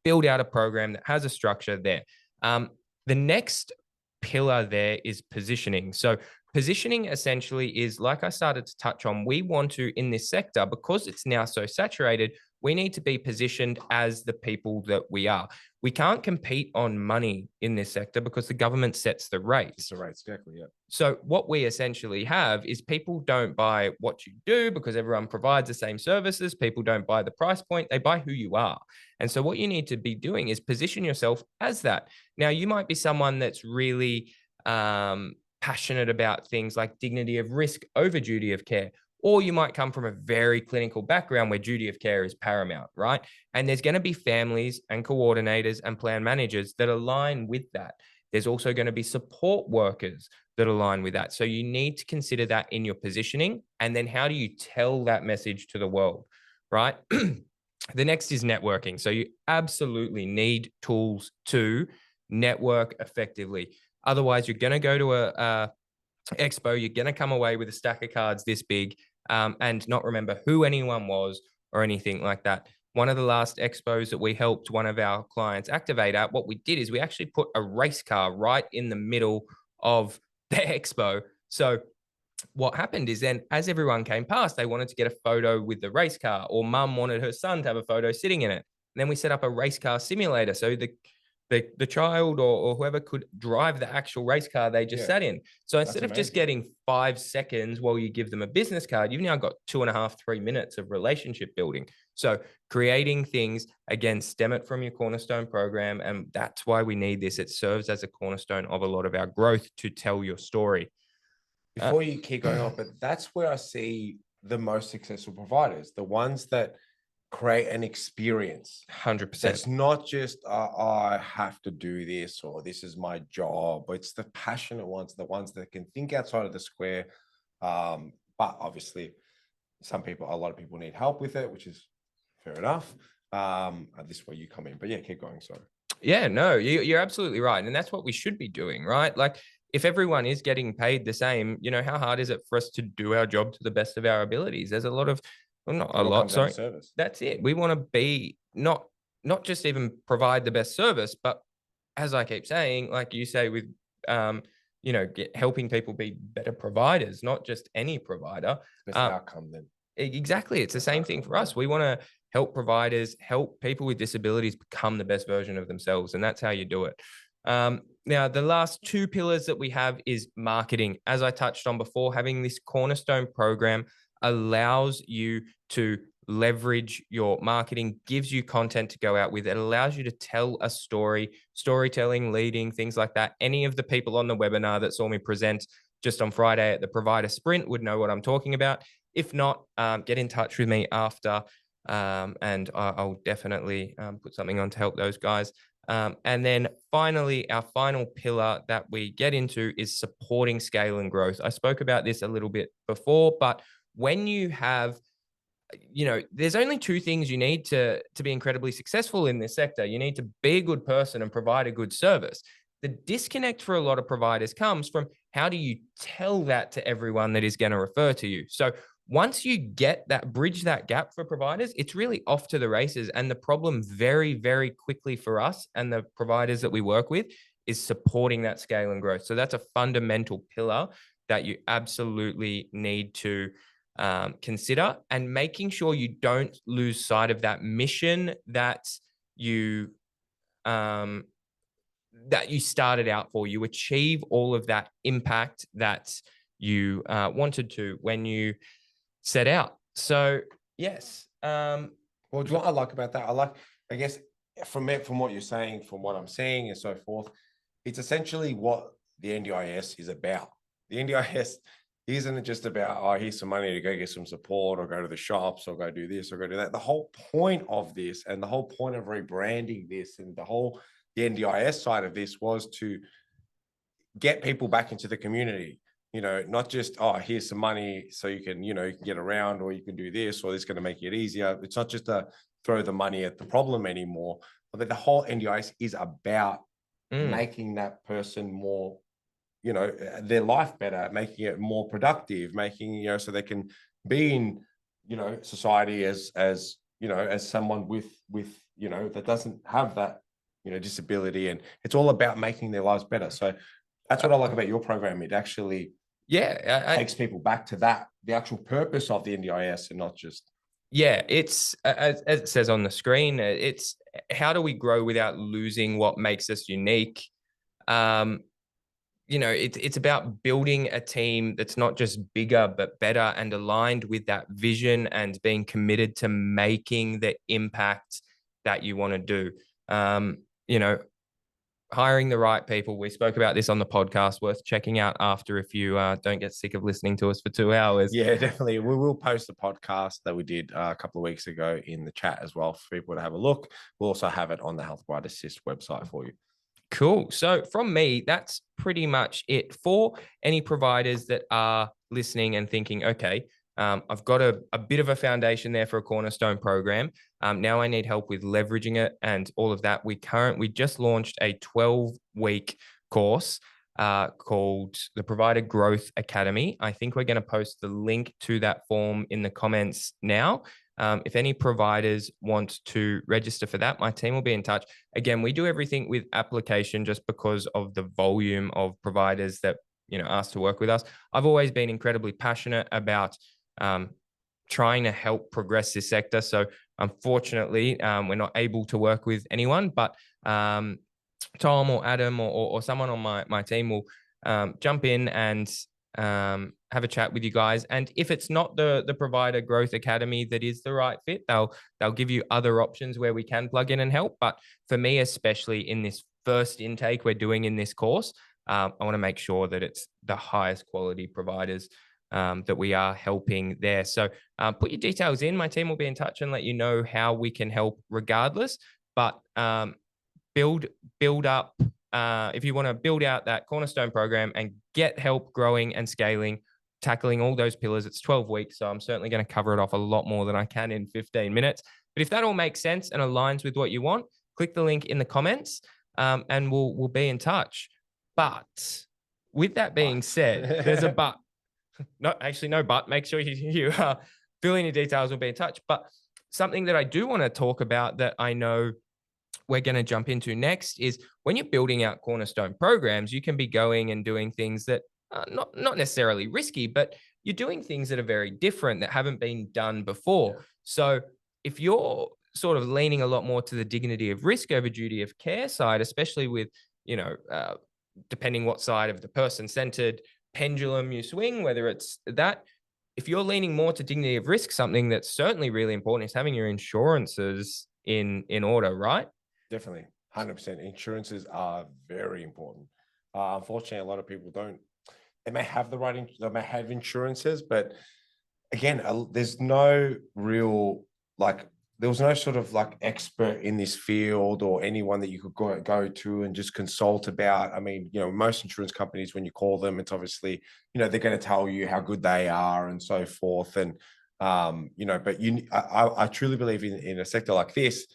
build out a program that has a structure there. The next pillar there is positioning. So positioning essentially is, like I started to touch on, we want to, in this sector, because it's now so saturated, we need to be positioned as the people that we are. We can't compete on money in this sector because the government sets the rates. It's the rates, exactly, yeah. So what we essentially have is people don't buy what you do because everyone provides the same services. People don't buy the price point. They buy who you are. And so what you need to be doing is position yourself as that. Now, you might be someone that's really passionate about things like dignity of risk over duty of care. Or you might come from a very clinical background where duty of care is paramount, right? And there's going to be families and coordinators and plan managers that align with that. There's also going to be support workers that align with that. So you need to consider that in your positioning. And then how do you tell that message to the world, right? The next is networking. So you absolutely need tools to network effectively. Otherwise, you're going to go to a expo, you're going to come away with a stack of cards this big and not remember who anyone was or anything like that. One of the last expos that we helped one of our clients activate at, what we did is we actually put a race car right in the middle of the expo. So what happened is then as everyone came past, they wanted to get a photo with the race car, or mum wanted her son to have a photo sitting in it. And then we set up a race car simulator. So the child or whoever could drive the actual race car they just sat in. So instead of just getting 5 seconds while you give them a business card, you've now got 2.5, 3 minutes of relationship building. So creating things, again, stem it from your cornerstone program. And that's why we need this. It serves as a cornerstone of a lot of our growth to tell your story. Before you keep going on, but that's where I see the most successful providers, the ones that create an experience. 100%. It's not just I have to do this or this is my job. It's the passionate ones, the ones that can think outside of the square. But obviously a lot of people need help with it, which is fair enough. And this is where you come in, but yeah, keep going. Sorry. Yeah, no, you're absolutely right. And that's what we should be doing, right? Like if everyone is getting paid the same, how hard is it for us to do our job to the best of our abilities? There's a lot of, well, not a lot, sorry. Service. That's it. We want to be not just even provide the best service, but as I keep saying, like you say, with helping people be better providers, not just any provider. Best outcome then. Exactly. It's the same thing for us. We want to help providers, help people with disabilities become the best version of themselves. And that's how you do it. Now, the last two pillars that we have is marketing. As I touched on before, having this cornerstone program allows you to leverage your marketing, gives you content to go out with. It allows you to tell a story, storytelling, leading, things like that. Any of the people on the webinar that saw me present just on Friday at the Provider Sprint would know what I'm talking about. If not, get in touch with me after, and I'll definitely put something on to help those guys. And then finally, our final pillar that we get into is supporting scale and growth. I spoke about this a little bit before, but when you have, there's only two things you need to be incredibly successful in this sector. You need to be a good person and provide a good service. The disconnect for a lot of providers comes from how do you tell that to everyone that is going to refer to you? So once you get that, bridge that gap for providers, it's really off to the races. And the problem very, very quickly for us and the providers that we work with is supporting that scale and growth. So that's a fundamental pillar that you absolutely need to consider, and making sure you don't lose sight of that mission that you started out for. You achieve all of that impact that you wanted to when you set out. So yes. Well, what I like about that, I guess from what you're saying, from what I'm seeing and so forth, it's essentially what the NDIS is about. The NDIS isn't just about, oh, here's some money to go get some support or go to the shops or go do this or go do that. The whole point of this and the whole point of rebranding this and the NDIS side of this was to get people back into the community. Not just, oh, here's some money so you can, get around, or you can do this, or this is going to make it easier. It's not just to throw the money at the problem anymore, but the whole NDIS is about making that person more, their life better, making it more productive, making, so they can be in, society as someone with, that doesn't have that, disability. And it's all about making their lives better. So that's what I like about your program. It actually takes people back to the actual purpose of the NDIS, and not just. Yeah, it's as it says on the screen, it's how do we grow without losing what makes us unique? It's about building a team that's not just bigger, but better and aligned with that vision and being committed to making the impact that you want to do. Hiring the right people. We spoke about this on the podcast, worth checking out after if you don't get sick of listening to us for 2 hours. Yeah, definitely. We will post the podcast that we did a couple of weeks ago in the chat as well for people to have a look. We'll also have it on the Health Bright Assist website for you. Cool. So from me, that's pretty much it for any providers that are listening and thinking, okay, I've got a bit of a foundation there for a cornerstone program. Now I need help with leveraging it and all of that. We just launched a 12-week course called the Provider Growth Academy. I think we're going to post the link to that form in the comments now. If any providers want to register for that, my team will be in touch. Again, we do everything with application just because of the volume of providers that ask to work with us. I've always been incredibly passionate about trying to help progress this sector. So unfortunately, we're not able to work with anyone, but Tom or Adam or someone on my team will jump in and have a chat with you guys. And if it's not the Provider Growth Academy that is the right fit, they'll give you other options where we can plug in and help. But for me, especially in this first intake we're doing in this course, I want to make sure that it's the highest quality providers that we are helping there. So put your details in. My team will be in touch and let you know how we can help regardless. But build up. If you want to build out that cornerstone program and get help growing and scaling, tackling all those pillars. It's 12 weeks, so I'm certainly going to cover it off a lot more than I can in 15 minutes. But if that all makes sense and aligns with what you want, click the link in the comments, and we'll be in touch. But with that being said, there's a but. No, actually, no but. Make sure you fill in your details. We'll be in touch. But something that I do want to talk about that I know we're going to jump into next is when you're building out cornerstone programs, you can be going and doing things that are not necessarily risky, but you're doing things that are very different that haven't been done before. Yeah. So if you're sort of leaning a lot more to the dignity of risk over duty of care side, especially with, depending what side of the person-centered pendulum you swing, whether it's that, if you're leaning more to dignity of risk, something that's certainly really important is having your insurances in order, right? Definitely. 100%. Insurances are very important. Unfortunately, a lot of people don't. They may have they may have insurances, but again, there's no real, there was no sort of expert in this field or anyone that you could go to and just consult about. I mean, most insurance companies, when you call them, it's obviously, they're going to tell you how good they are and so forth. And, but I truly believe in a sector like this,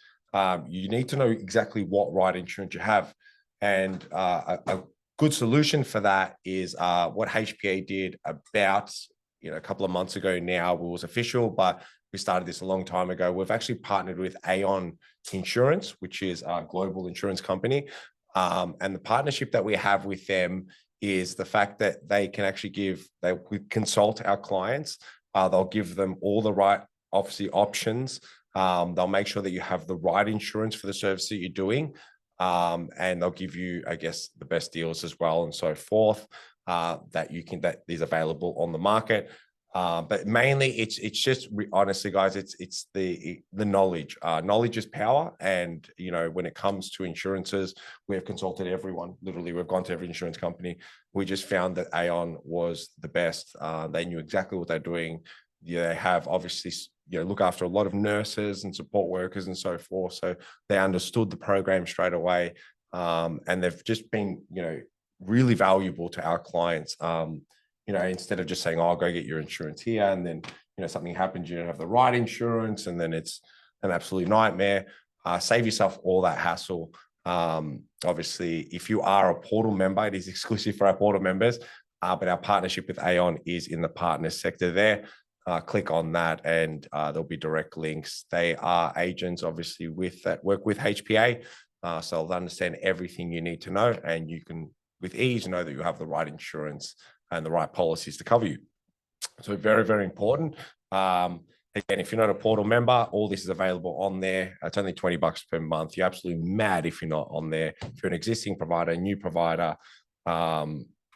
you need to know exactly what right insurance you have. And a good solution for that is what HPA did about, a couple of months ago now. It was official, but we started this a long time ago. We've actually partnered with Aon Insurance, which is a global insurance company. And the partnership that we have with them is the fact that they can actually we consult our clients. They'll give them all the right, obviously, options. They'll make sure that you have the right insurance for the service that you're doing. And they'll give you, I guess, the best deals as well and so forth, that is available on the market. But mainly it's just honestly, guys, it's the knowledge. Knowledge is power. And, when it comes to insurances, we've consulted everyone. Literally, we've gone to every insurance company. We just found that Aon was the best. They knew exactly what they're doing. They have obviously, look after a lot of nurses and support workers and so forth. So they understood the program straight away. And they've just been, really valuable to our clients. Instead of just saying, oh, go get your insurance here. And then, something happens, you don't have the right insurance. And then it's an absolute nightmare. Save yourself all that hassle. Obviously, if you are a portal member, it is exclusive for our portal members. But our partnership with Aon is in the partners sector there. Click on that and there'll be direct links. They are agents, obviously, that work with HPA. So they'll understand everything you need to know. And you can, with ease, know that you have the right insurance and the right policies to cover you. So very, very important. Again, if you're not a portal member, all this is available on there. It's only $20 per month. You're absolutely mad if you're not on there. If you're an existing provider, a new provider,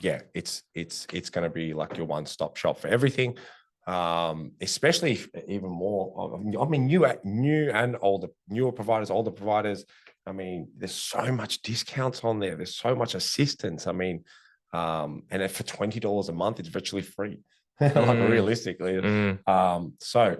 it's going to be like your one-stop shop for everything. Especially even more, I mean, new and newer providers, older providers. I mean, there's so much discounts on there. There's so much assistance. I mean, and for $20 a month, it's virtually free. Realistically. So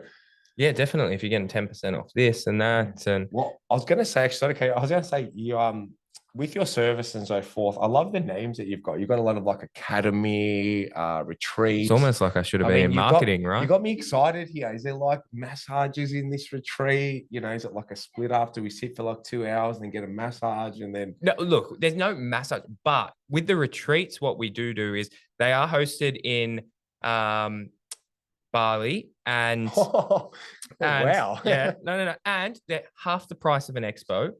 yeah, definitely. If you're getting 10% off this and that, and well, I was going to say, actually, okay, I was going to say you, with your service and so forth, I love the names that you've got. You've got a lot of academy, retreats. It's almost like I should have been in marketing, right? You got me excited here. Is there massages in this retreat? Is it like a split after we sit for 2 hours and then get a massage and then? No, look, there's no massage, but with the retreats, what we do is they are hosted in Bali and, wow. Yeah, no. And they're half the price of an expo.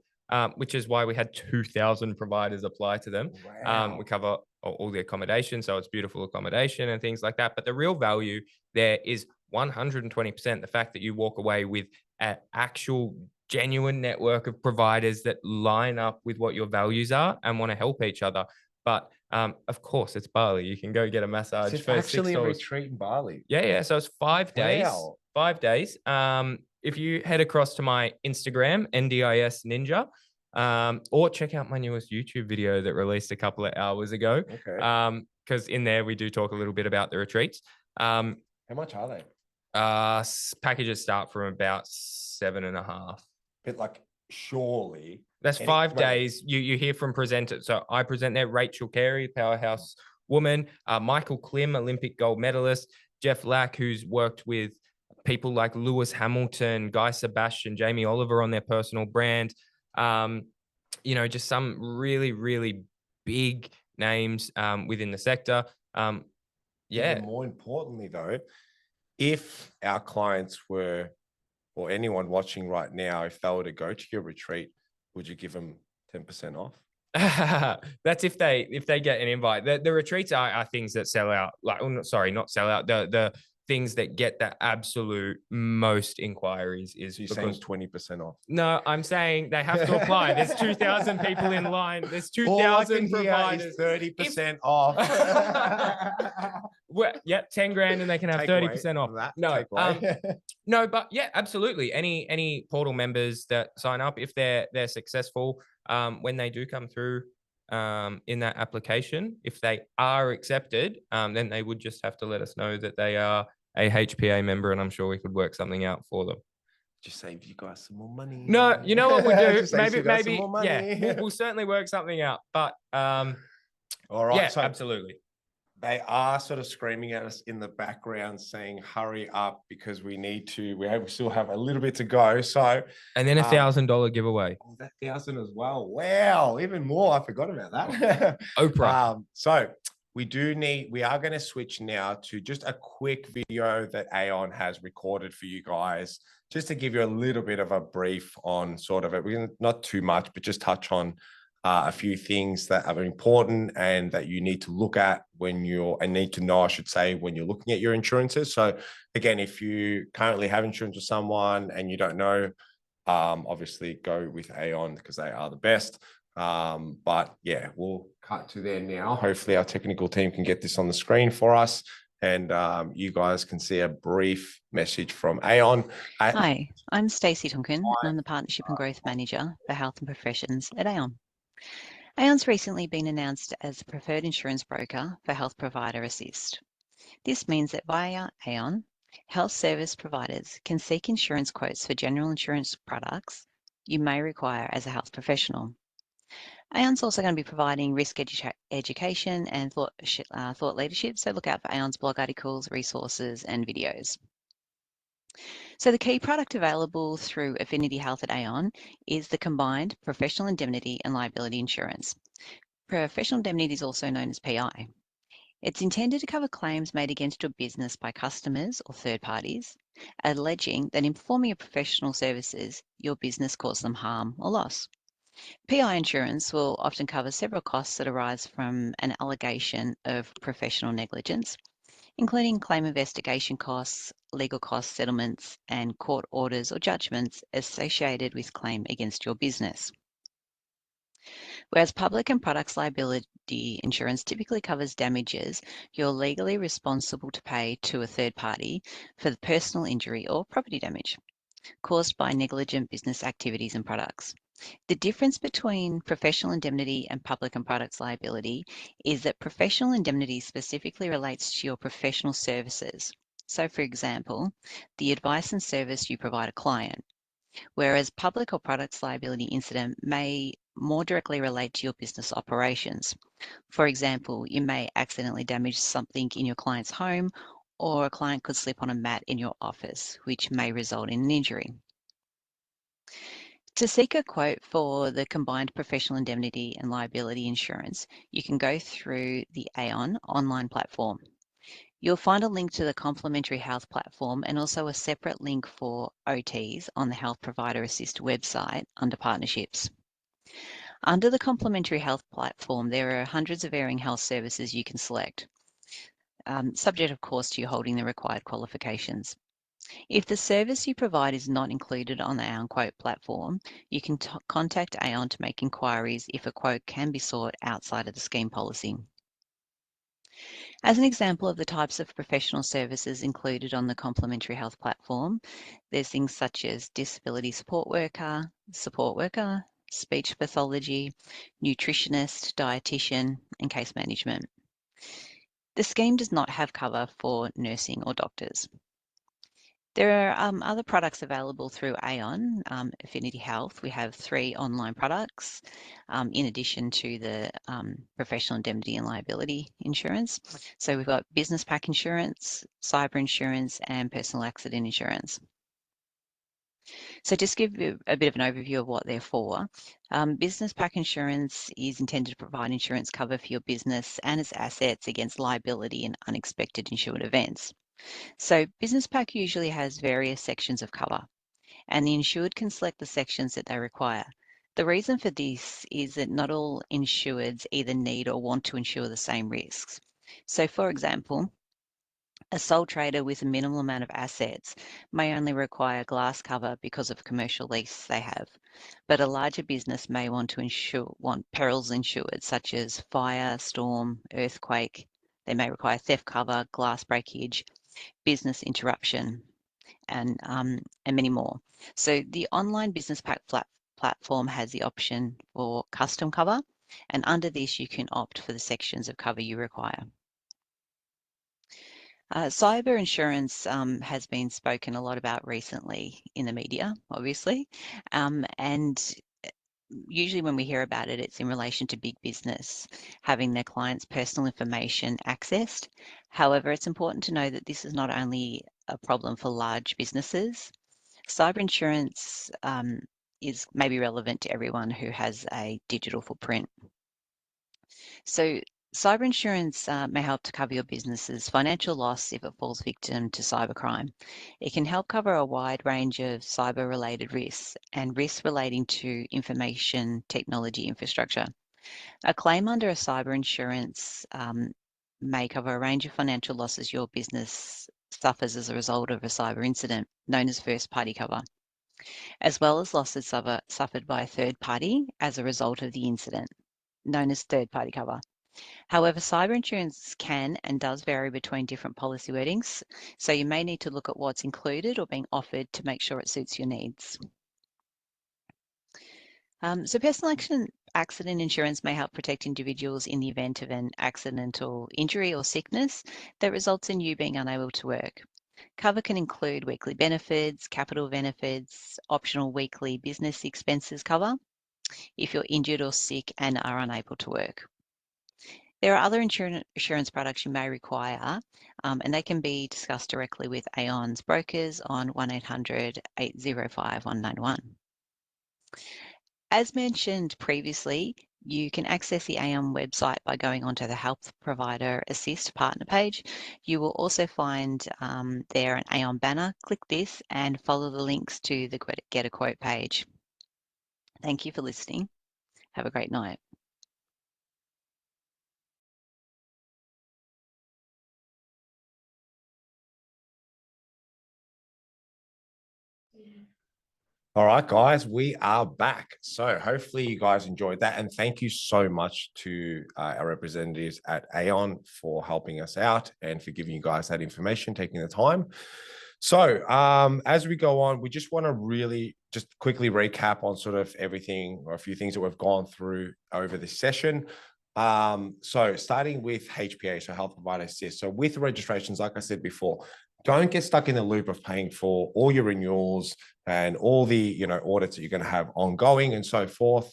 Which is why we had 2,000 providers apply to them. Wow. We cover all the accommodation, so it's beautiful accommodation and things like that. But the real value there is 120%. The fact that you walk away with an actual genuine network of providers that line up with what your values are and want to help each other. But of course, it's Bali. You can go get a massage. It's actually a retreat in Bali. Yeah. So it's 5 days. Wow. 5 days. If you head across to my Instagram, NDIS Ninja, or check out my newest YouTube video that released a couple of hours ago. Okay. Because in there we do talk a little bit about the retreats. How much are they? Packages start from about 7.5. But surely. That's 5 days. You hear from presenters. So I present there, Rachel Carey, Powerhouse woman. Michael Klim, Olympic gold medalist. Jeff Lack, who's worked with people like Lewis Hamilton, Guy Sebastian, Jamie Oliver on their personal brand. Just some really, really big names within the sector. Even more importantly, though, if our clients were, or anyone watching right now, if they were to go to your retreat, would you give them 10% off? That's if they get an invite. The retreats are things that sell out. Not sell out. The things that get the absolute most inquiries is you're saying 20% off. No, I'm saying they have to apply. There's 2,000 people in line. There's 2,000 providers. 30% off. Well, 10 grand and they can have 30% off. No, but yeah, absolutely. Any portal members that sign up, if they're successful, when they do come through in that application, if they are accepted, then they would just have to let us know that they are a HPA member, and I'm sure we could work something out for them. Just save you guys some more money. No, you know what we'll do? maybe yeah, we'll certainly work something out. But all right, yeah, so absolutely. They are sort of screaming at us in the background saying, hurry up, because we still have a little bit to go. So, and then $1,000 giveaway. Oh, that 1,000 as well. Wow, even more. I forgot about that. Oprah. So we are going to switch now to just a quick video that Aon has recorded for you guys, just to give you a little bit of a brief on sort of it. We're not too much, but just touch on a few things that are important and that you need to look at when need to know, I should say, when you're looking at your insurances. So again, if you currently have insurance with someone and you don't know, obviously go with Aon because they are the best. But yeah, we'll cut to there now. Hopefully our technical team can get this on the screen for us, and you guys can see a brief message from Aon. Hi, I'm Stacey Tonkin, and I'm the Partnership and Growth Manager for Health and Professions at Aon. Aon's recently been announced as the preferred insurance broker for Health Provider Assist. This means that via Aon, health service providers can seek insurance quotes for general insurance products you may require as a health professional. Aon's also going to be providing risk education and thought leadership, so look out for Aon's blog articles, resources, and videos. So the key product available through Affinity Health at Aon is the combined professional indemnity and liability insurance. Professional indemnity is also known as PI. It's intended to cover claims made against your business by customers or third parties, alleging that in performing your professional services, your business caused them harm or loss. PI insurance will often cover several costs that arise from an allegation of professional negligence, including claim investigation costs, legal costs, settlements, and court orders or judgments associated with claim against your business. Whereas public and products liability insurance typically covers damages you're legally responsible to pay to a third party for the personal injury or property damage caused by negligent business activities and products. The difference between professional indemnity and public and products liability is that professional indemnity specifically relates to your professional services. So, for example, the advice and service you provide a client, whereas public or products liability incident may more directly relate to your business operations. For example, you may accidentally damage something in your client's home, or a client could slip on a mat in your office, which may result in an injury. To seek a quote for the combined professional indemnity and liability insurance, you can go through the Aon online platform. You'll find a link to the complementary health platform and also a separate link for OTs on the Health Provider Assist website under partnerships. Under the complementary health platform, there are hundreds of varying health services you can select, subject of course to you holding the required qualifications. If the service you provide is not included on the Aon quote platform, you can contact Aon to make inquiries if a quote can be sought outside of the scheme policy. As an example of the types of professional services included on the complementary health platform, there's things such as disability support worker, speech pathology, nutritionist, dietitian, and case management. The scheme does not have cover for nursing or doctors. There are other products available through Aon, Affinity Health. We have 3 online products in addition to the professional indemnity and liability insurance. So we've got business pack insurance, cyber insurance, and personal accident insurance. So just give you a bit of an overview of what they're for. Business pack insurance is intended to provide insurance cover for your business and its assets against liability and unexpected insured events. So business pack usually has various sections of cover, and the insured can select the sections that they require. The reason for this is that not all insureds either need or want to insure the same risks. So for example, a sole trader with a minimal amount of assets may only require glass cover because of a commercial lease they have, but a larger business may want perils insured such as fire, storm, earthquake. They may require theft cover, glass breakage, business interruption, and many more. So the online business pack platform has the option for custom cover, and under this you can opt for the sections of cover you require. Cyber insurance has been spoken a lot about recently in the media, obviously, and usually when we hear about it, it's in relation to big business having their clients' personal information accessed. However, it's important to know that this is not only a problem for large businesses. Cyber insurance is maybe relevant to everyone who has a digital footprint. So cyber insurance may help to cover your business's financial loss if it falls victim to cybercrime. It can help cover a wide range of cyber-related risks and risks relating to information technology infrastructure. A claim under a cyber insurance may cover a range of financial losses your business suffers as a result of a cyber incident, known as first-party cover, as well as losses suffered by a third party as a result of the incident, known as third-party cover. However, cyber insurance can and does vary between different policy wordings, so you may need to look at what's included or being offered to make sure it suits your needs. So personal accident insurance may help protect individuals in the event of an accidental injury or sickness that results in you being unable to work. Cover can include weekly benefits, capital benefits, optional weekly business expenses cover if you're injured or sick and are unable to work. There are other insurance products you may require, and they can be discussed directly with Aon's brokers on 1800 805 191. As mentioned previously, you can access the Aon website by going onto the Health Provider Assist partner page. You will also find there an Aon banner. Click this and follow the links to the Get a Quote page. Thank you for listening. Have a great night. All right, guys, we are back. So hopefully you guys enjoyed that. And thank you so much to our representatives at Aon for helping us out and for giving you guys that information, taking the time. So as we go on, we just want to really just quickly recap on sort of everything or a few things that we've gone through over this session. So starting with HPA, so Health Provider Assist. So with registrations, like I said before, don't get stuck in the loop of paying for all your renewals and all the audits that you're going to have ongoing and so forth.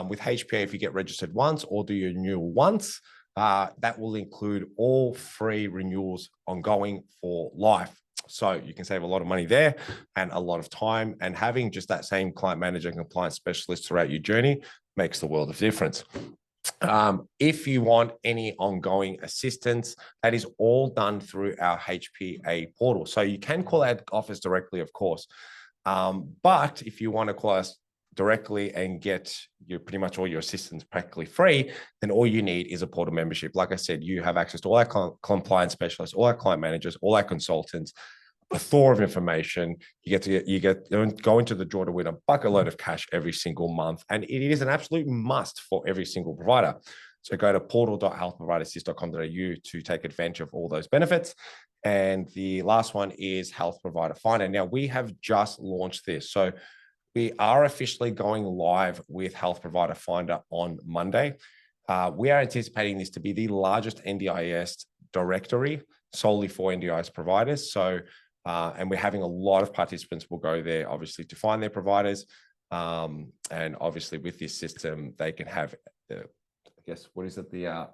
With HPA, if you get registered once or do your renewal once, that will include all free renewals ongoing for life. So you can save a lot of money there and a lot of time, and having just that same client manager and compliance specialist throughout your journey makes the world of difference. If you want any ongoing assistance, that is all done through our HPA portal. So you can call our office directly, of course. But if you want to call us directly and get pretty much all your assistance practically free, then all you need is a portal membership. Like I said, you have access to all our compliance specialists, all our client managers, all our consultants, a plethora of information. You get go into the draw to win a bucket load of cash every single month, and it is an absolute must for every single provider. So go to portal.healthproviderassist.com.au to take advantage of all those benefits. And the last one is Health Provider Finder. Now we have just launched this, so we are officially going live with Health Provider Finder on Monday. We are anticipating this to be the largest NDIS directory solely for NDIS providers. So And we're having a lot of participants will go there, obviously, to find their providers. And obviously with this system, they can have the, I guess, what is it? The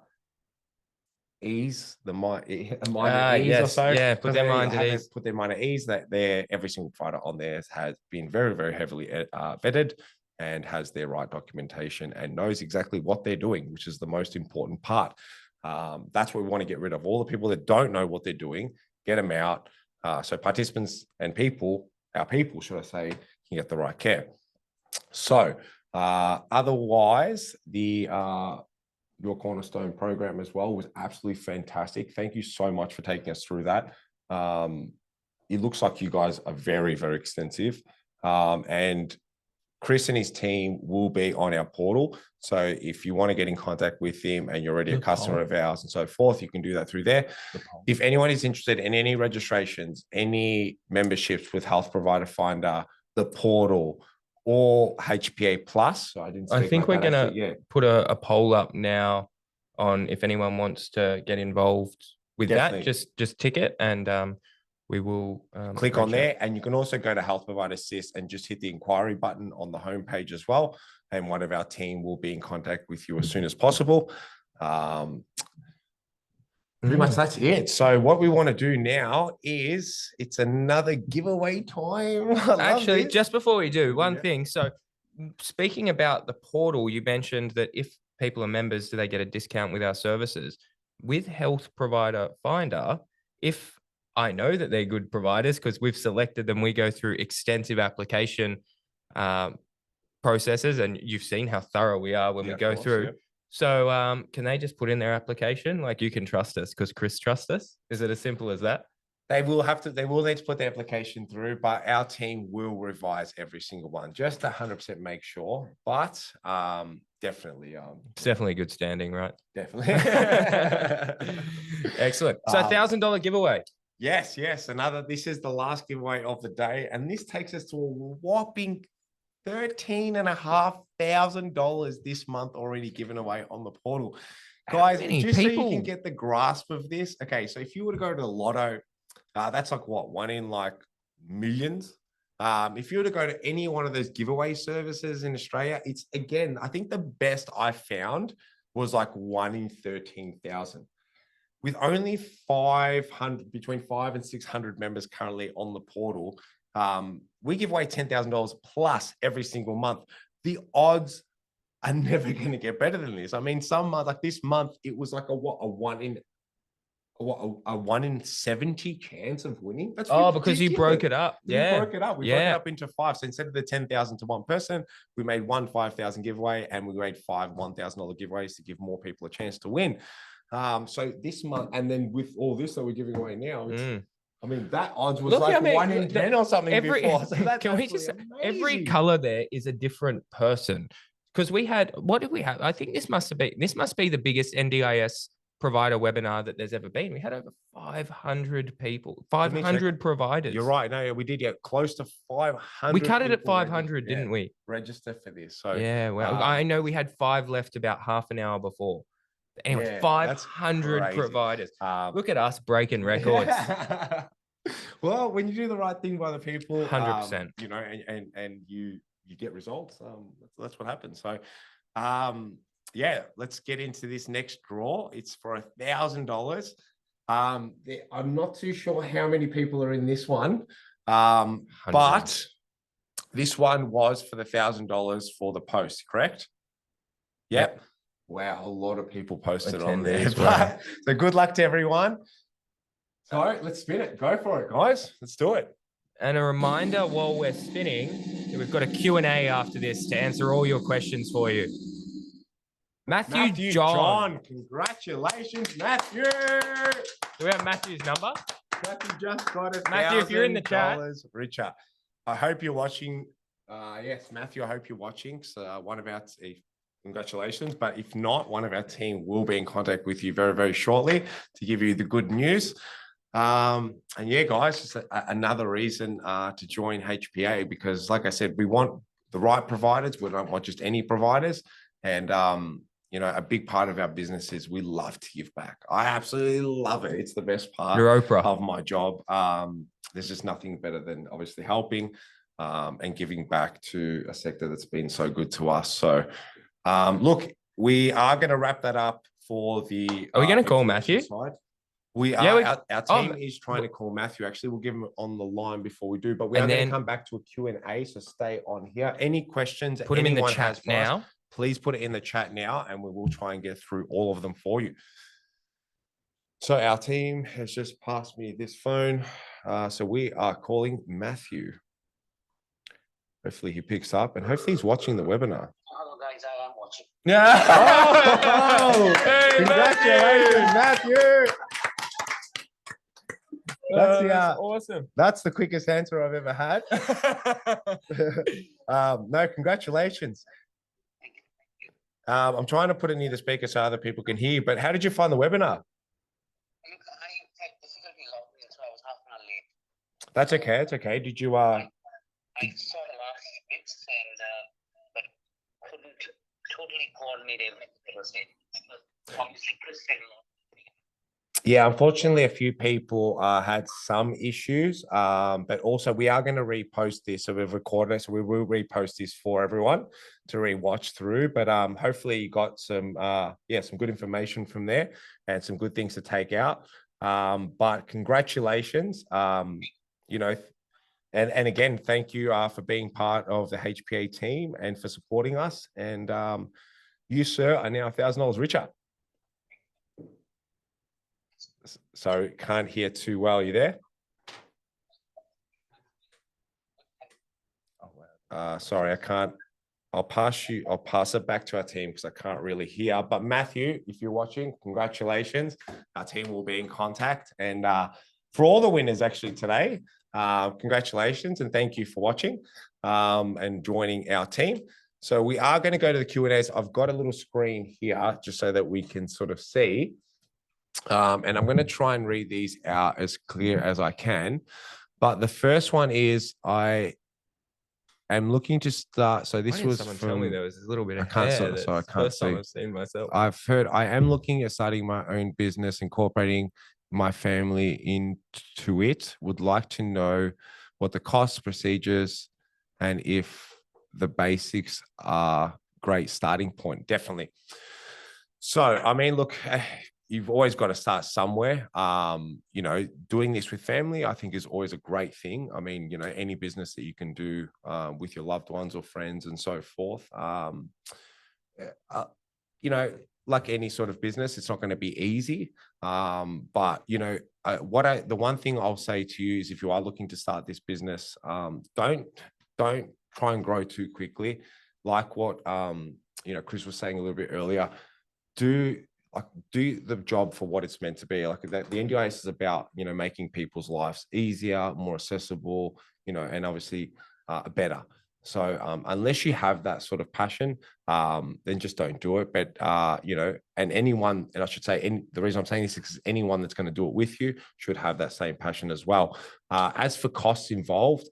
ease, the mind at ease yes, or so. yeah, put their mind at ease. Put their mind at ease that every single provider on there has been very, very heavily vetted and has their right documentation and knows exactly what they're doing, which is the most important part. That's what we want to get rid of. All the people that don't know what they're doing, get them out. So participants and our people, should I say, can get the right care. So otherwise, your Cornerstone program as well was absolutely fantastic. Thank you so much for taking us through that. It looks like you guys are very, very extensive. And Chris and his team will be on our portal. So if you want to get in contact with him and you're already a customer of ours and so forth, you can do that through there. If anyone is interested in any registrations, any memberships with Health Provider Finder, the portal, or HPA Plus. So I think we're going to put a poll up now on if anyone wants to get involved with that. Just tick it and we will click on there. And you can also go to Health Provider Assist and just hit the inquiry button on the homepage as well. And one of our team will be in contact with you as soon as possible. Pretty much that's it. So what we want to do now is it's another giveaway time. Actually, just before we do one thing. So speaking about the portal, you mentioned that if people are members, do they get a discount with our services? With Health Provider Finder, if I know that they're good providers because we've selected them, we go through extensive application processes, and you've seen how thorough we are when we go through. Yeah. So can they just put in their application? Like, you can trust us because Chris trusts us. Is it as simple as that? They will need to put their application through, but our team will revise every single one, just 100% make sure. But definitely. It's definitely good standing, right? Definitely. Excellent. So $1,000 giveaway. Yes. This is the last giveaway of the day. And this takes us to a whopping $13,500 this month already given away on the portal. Guys, just so you can get the grasp of this. Okay, so if you were to go to the lotto, that's like what, one in like millions. If you were to go to any one of those giveaway services in Australia, it's, again, I think the best I found was like 1 in 13,000. With only 500, between 500 and 600 members currently on the portal, we give away $10,000 plus every single month. The odds are never going to get better than this. I mean, some months, like this month, it was like a 1 in 70 chance of winning. That's because you broke it up. We broke it up. We broke it up into 5. So instead of the 10,000 to one person, we made one 5,000 giveaway, and we made 5 $1,000 giveaways to give more people a chance to win. So this month, and then with all this that we're giving away now, it's, I mean, that odds was like 1 in 10 or something before. So that's can we just say, every color there is a different person? Because we had, what did we have? I think this must be the biggest NDIS provider webinar that there's ever been. We had over 500 people, 500 providers. You're right. No, we did get close to 500. We cut it at 500, didn't we? Register for this. So yeah, well, I know we had 5 left about half an hour before. Anyway, 500 providers. Look at us breaking records. Well, when you do the right thing by the people, 100%, you know, and you get results. That's what happens. So, yeah, let's get into this next draw. It's for $1,000. I'm not too sure how many people are in this one, but this one was for the $1,000 for the post, correct? Yep. Wow, a lot of people posted on there. Wow. So good luck to everyone. So let's spin it. Go for it, guys. Let's do it. And a reminder while we're spinning, that we've got a Q&A after this to answer all your questions for you. Matthew John. Congratulations, Matthew. Do we have Matthew's number? Matthew just got it. Matthew, if you're in the chat. Richer. I hope you're watching. Yes, Matthew, I hope you're watching. So one of our congratulations. But if not, one of our team will be in contact with you very, very shortly to give you the good news. And yeah, guys, just another reason to join HPA, because like I said, we want the right providers. We don't want just any providers. And you know, a big part of our business is we love to give back. I absolutely love it. It's the best part You're Oprah. of my job. there's just nothing better than obviously helping and giving back to a sector that's been so good to us. So look, we are going to wrap that up for the. Are we going to call Matthew? Side. We Yeah, are. Our team is trying to call Matthew. Actually, we'll give him on the line before we do, but we are going to come back to a Q&A. So stay on here. Any questions? Put him in the chat now. Please put it in the chat now, and we will try and get through all of them for you. So our team has just passed me this phone. So we are calling Matthew. Hopefully he picks up, and hopefully he's watching the webinar. Hello guys, I am watching. Yeah. Oh, hey, congratulations, Matthew. That's awesome. That's the quickest answer I've ever had. No, congratulations. I'm trying to put it near the speaker so other people can hear, but how did you find the webinar? I had difficulty logging in, so I was half an hour late. That's okay. It's okay. Did you I saw the last bits and but couldn't totally coordinate everything that was said. Obviously, Chris said a lot. Yeah, unfortunately, a few people had some issues, but also we are going to repost this. So we've recorded it, so we will repost this for everyone to rewatch through. But hopefully you got some, some good information from there and some good things to take out. But congratulations, you know, and again, thank you for being part of the HPA team and for supporting us. And you, sir, are now $1,000 richer. So can't hear too well. You there? Sorry, I can't. I'll pass it back to our team because I can't really hear. But Matthew, if you're watching, congratulations. Our team will be in contact. And for all the winners actually today, congratulations and thank you for watching and joining our team. So we are going to go to the Q&As. I've got a little screen here just so that we can sort of see. And I'm going to try and read these out as clear as I can. But the first one is I am looking to start. So this was someone from, tell me there was a little bit of I can't, hair. so I can't first time see. I've seen myself. I've heard I am looking at starting my own business, incorporating my family into it. Would like to know what the costs, procedures, and if the basics are great starting point. Definitely. So, I mean, look, you've always got to start somewhere. You know, doing this with family, I think is always a great thing. I mean, you know, any business that you can do with your loved ones or friends and so forth. You know, like any sort of business, it's not going to be easy. But, you know, the one thing I'll say to you is if you are looking to start this business, don't try and grow too quickly. Like what, you know, Chris was saying a little bit earlier, do the job for what it's meant to be. Like that, the NDIS is about, you know, making people's lives easier, more accessible, you know, and obviously better. So unless you have that sort of passion, then just don't do it. But, you know, and anyone, and I should say, the reason I'm saying this is because anyone that's going to do it with you should have that same passion as well. As for costs involved,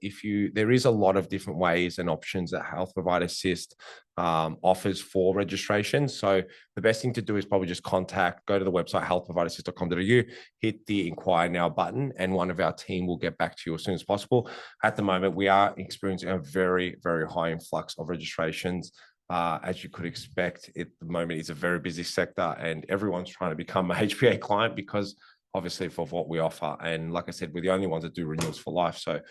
there is a lot of different ways and options that Health Provider Assist offers for registration. So the best thing to do is probably just go to the website, healthproviderassist.com.au, hit the inquire now button, and one of our team will get back to you as soon as possible. At the moment, we are experiencing a very, very high influx of registrations. As you could expect, at the moment it's a very busy sector and everyone's trying to become a HPA client because obviously for what we offer. And like I said, we're the only ones that do renewals for life. So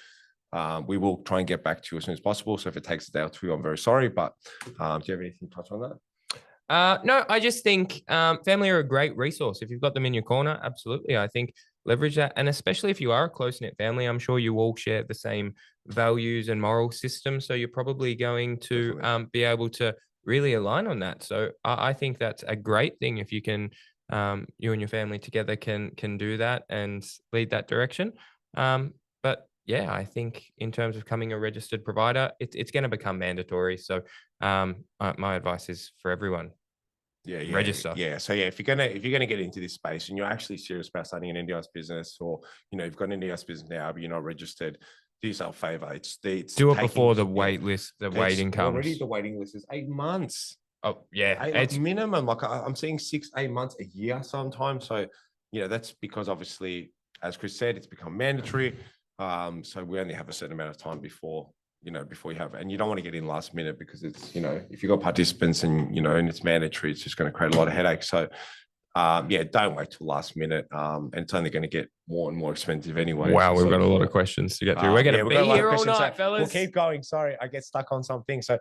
we will try and get back to you as soon as possible. So if it takes a day or two, I'm very sorry, but do you have anything to touch on that? No, I just think family are a great resource. If you've got them in your corner, absolutely. I think leverage that. And especially if you are a close-knit family, I'm sure you all share the same values and moral system. So you're probably going to be able to really align on that. So I think that's a great thing if you can, you and your family together can do that and lead that direction. But yeah, I think in terms of becoming a registered provider, it's going to become mandatory. So my advice is for everyone. Register. So if you're gonna get into this space and you're actually serious about starting an NDIS business, or you know you've got an NDIS business now but you're not registered, do yourself a favor. It's do it before the wait list, the waiting comes. Already the waiting list is 8 months. Oh yeah, it's minimum. Like I'm seeing 6-8 months a year sometimes. So you know that's because obviously, as Chris said, it's become mandatory. So we only have a certain amount of time before you have, and you don't want to get in last minute because it's, if you've got participants and, and it's mandatory, it's just going to create a lot of headaches. So yeah, don't wait till last minute. And it's only going to get more and more expensive anyway. Wow, we've So got a lot of questions to get through. We're going to we've be got a lot of here all questions, night, so fellas. we'll keep going. Sorry, I get stuck on something. So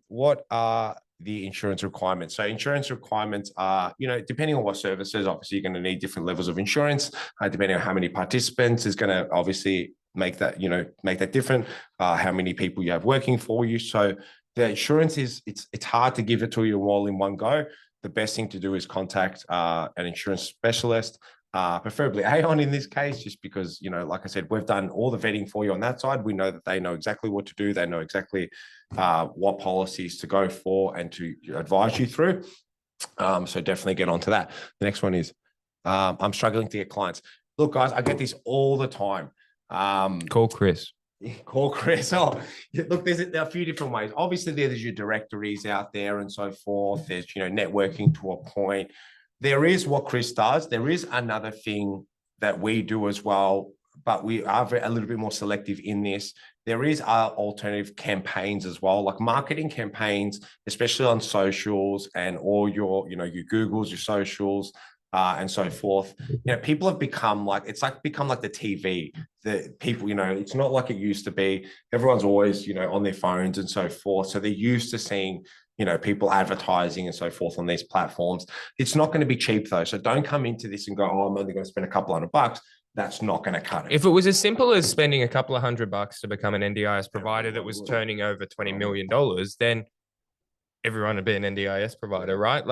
what are the insurance requirements? So insurance requirements are, depending on what services, obviously you're going to need different levels of insurance, depending on how many participants is going to obviously make that, make that different, how many people you have working for you. So the insurance it's hard to give it to you all in one go. The best thing to do is contact an insurance specialist, preferably Aon in this case, just because, like I said, we've done all the vetting for you on that side. We know that they know exactly what to do. They know exactly what policies to go for and to advise you through. So definitely get onto that. The next one is, I'm struggling to get clients. Look, guys, I get this all the time. Call Chris. Call Chris. Oh, look, there are a few different ways. Obviously, there's your directories out there and so forth. There's, networking to a point. There is what Chris does. There is another thing that we do as well, but we are a little bit more selective in this. There is alternative campaigns as well, like marketing campaigns, especially on socials and all your, your Googles, your socials, and so forth. People have become like, become like the TV. The people, it's not like it used to be. Everyone's always, on their phones and so forth. So they're used to seeing, people advertising and so forth on these platforms. It's not going to be cheap though. So don't come into this and go, oh, I'm only going to spend a couple $100. That's not going to cut it. If it was as simple as spending a couple of $100 to become an NDIS provider that was turning over $20 million, then everyone would be an NDIS provider, right?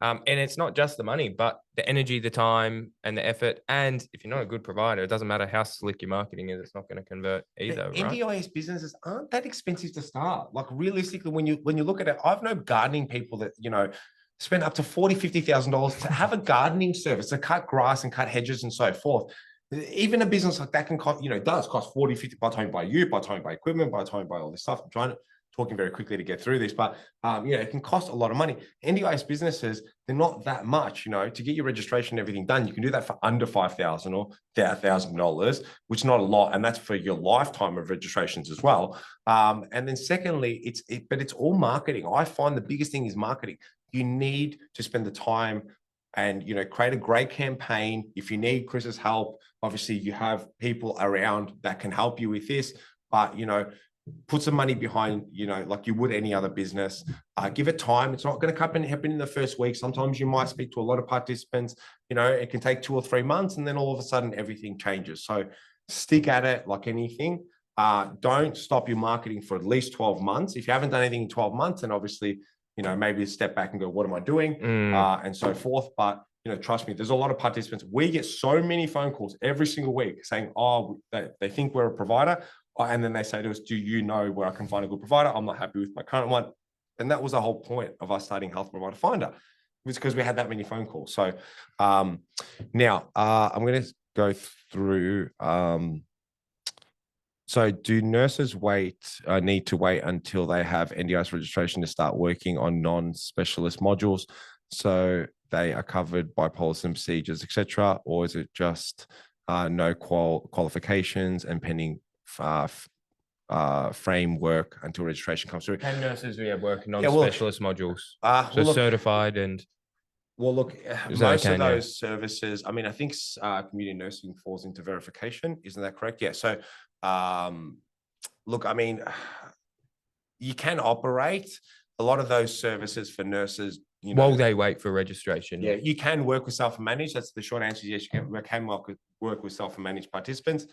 And it's not just the money, but the energy, the time, and the effort. And if you're not a good provider, it doesn't matter how slick your marketing is; it's not going to convert either, right? NDIS businesses aren't that expensive to start. Like realistically, when you look at it, I've known gardening people that spend up to $40,000-$50,000 to have a gardening service, to cut grass and cut hedges and so forth. Even a business like that can cost, does cost 40, 50 by the time you buy by the time you buy equipment, by the time you buy all this stuff. I'm talking very quickly to get through this, but it can cost a lot of money. NDIS businesses, they're not that much, to get your registration and everything done. You can do that for under $5,000 or $1,000, which is not a lot, and that's for your lifetime of registrations as well. And then secondly, but it's all marketing. I find the biggest thing is marketing. You need to spend the time and create a great campaign. If you need Chris's help, obviously you have people around that can help you with this, but put some money behind, like you would any other business. Give it time. It's not going to happen in the first week. Sometimes you might speak to a lot of participants. It can take 2 or 3 months, and then all of a sudden everything changes. So stick at it like anything. Don't stop your marketing for at least 12 months. If you haven't done anything in 12 months, then obviously, maybe step back and go, what am I doing? And so forth. But trust me, there's a lot of participants. We get so many phone calls every single week saying, oh, they think we're a provider. And then they say to us, do you know where I can find a good provider? I'm not happy with my current one. And that was the whole point of us starting Health Provider Finder, was because we had that many phone calls. So now I'm going to go through. So do nurses need to wait until they have NDIS registration to start working on non-specialist modules, so they are covered by policies and procedures, etc.? Or is it just no qualifications and pending framework until registration comes through? Can nurses work non-specialist modules? Certified and... Well, look, most of those services, I mean, I think community nursing falls into verification. Isn't that correct? Yeah. So, look, I mean, you can operate a lot of those services for nurses. While they wait for registration. Yeah, you can work with self-managed. That's the short answer. Yes, you can work with self-managed participants.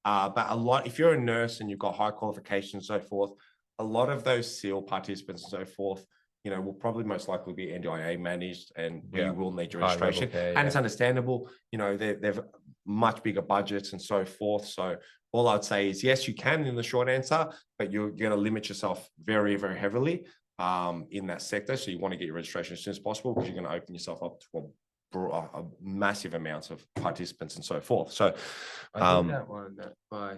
But if you're a nurse and you've got high qualifications and so forth, a lot of those SEAL participants and so forth, will probably most likely be NDIA managed, and you will need your registration. And it's understandable, they've much bigger budgets and so forth. So all I'd say is, yes, you can in the short answer, but you're going to limit yourself very, very heavily in that sector. So you want to get your registration as soon as possible, because you're going to open yourself up to a massive amounts of participants and so forth. So I think that one by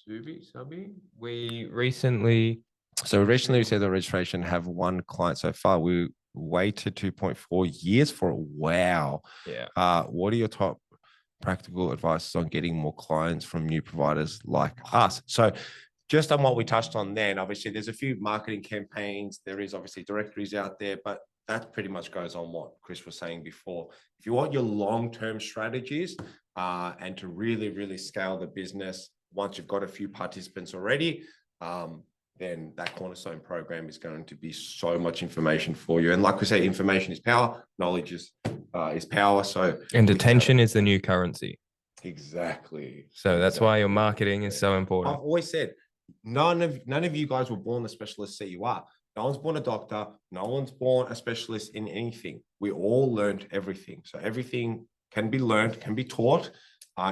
Subby, we recently said the registration have one client so far. We waited 2.4 years for it. Wow. Yeah. What are your top practical advice on getting more clients from new providers like us. So just on what we touched on then, obviously there's a few marketing campaigns. There is obviously directories out there, but that pretty much goes on what Chris was saying before. If you want your long-term strategies and to really, really scale the business, once you've got a few participants already, then that Cornerstone program is going to be so much information for you. And like we say, information is power, knowledge is power. So, and attention is the new currency. Exactly. So that's why your marketing is so important. I've always said, none of you guys were born the specialists that you are. No one's born a doctor. No one's born a specialist in anything. We all learned everything. So everything can be learned, can be taught.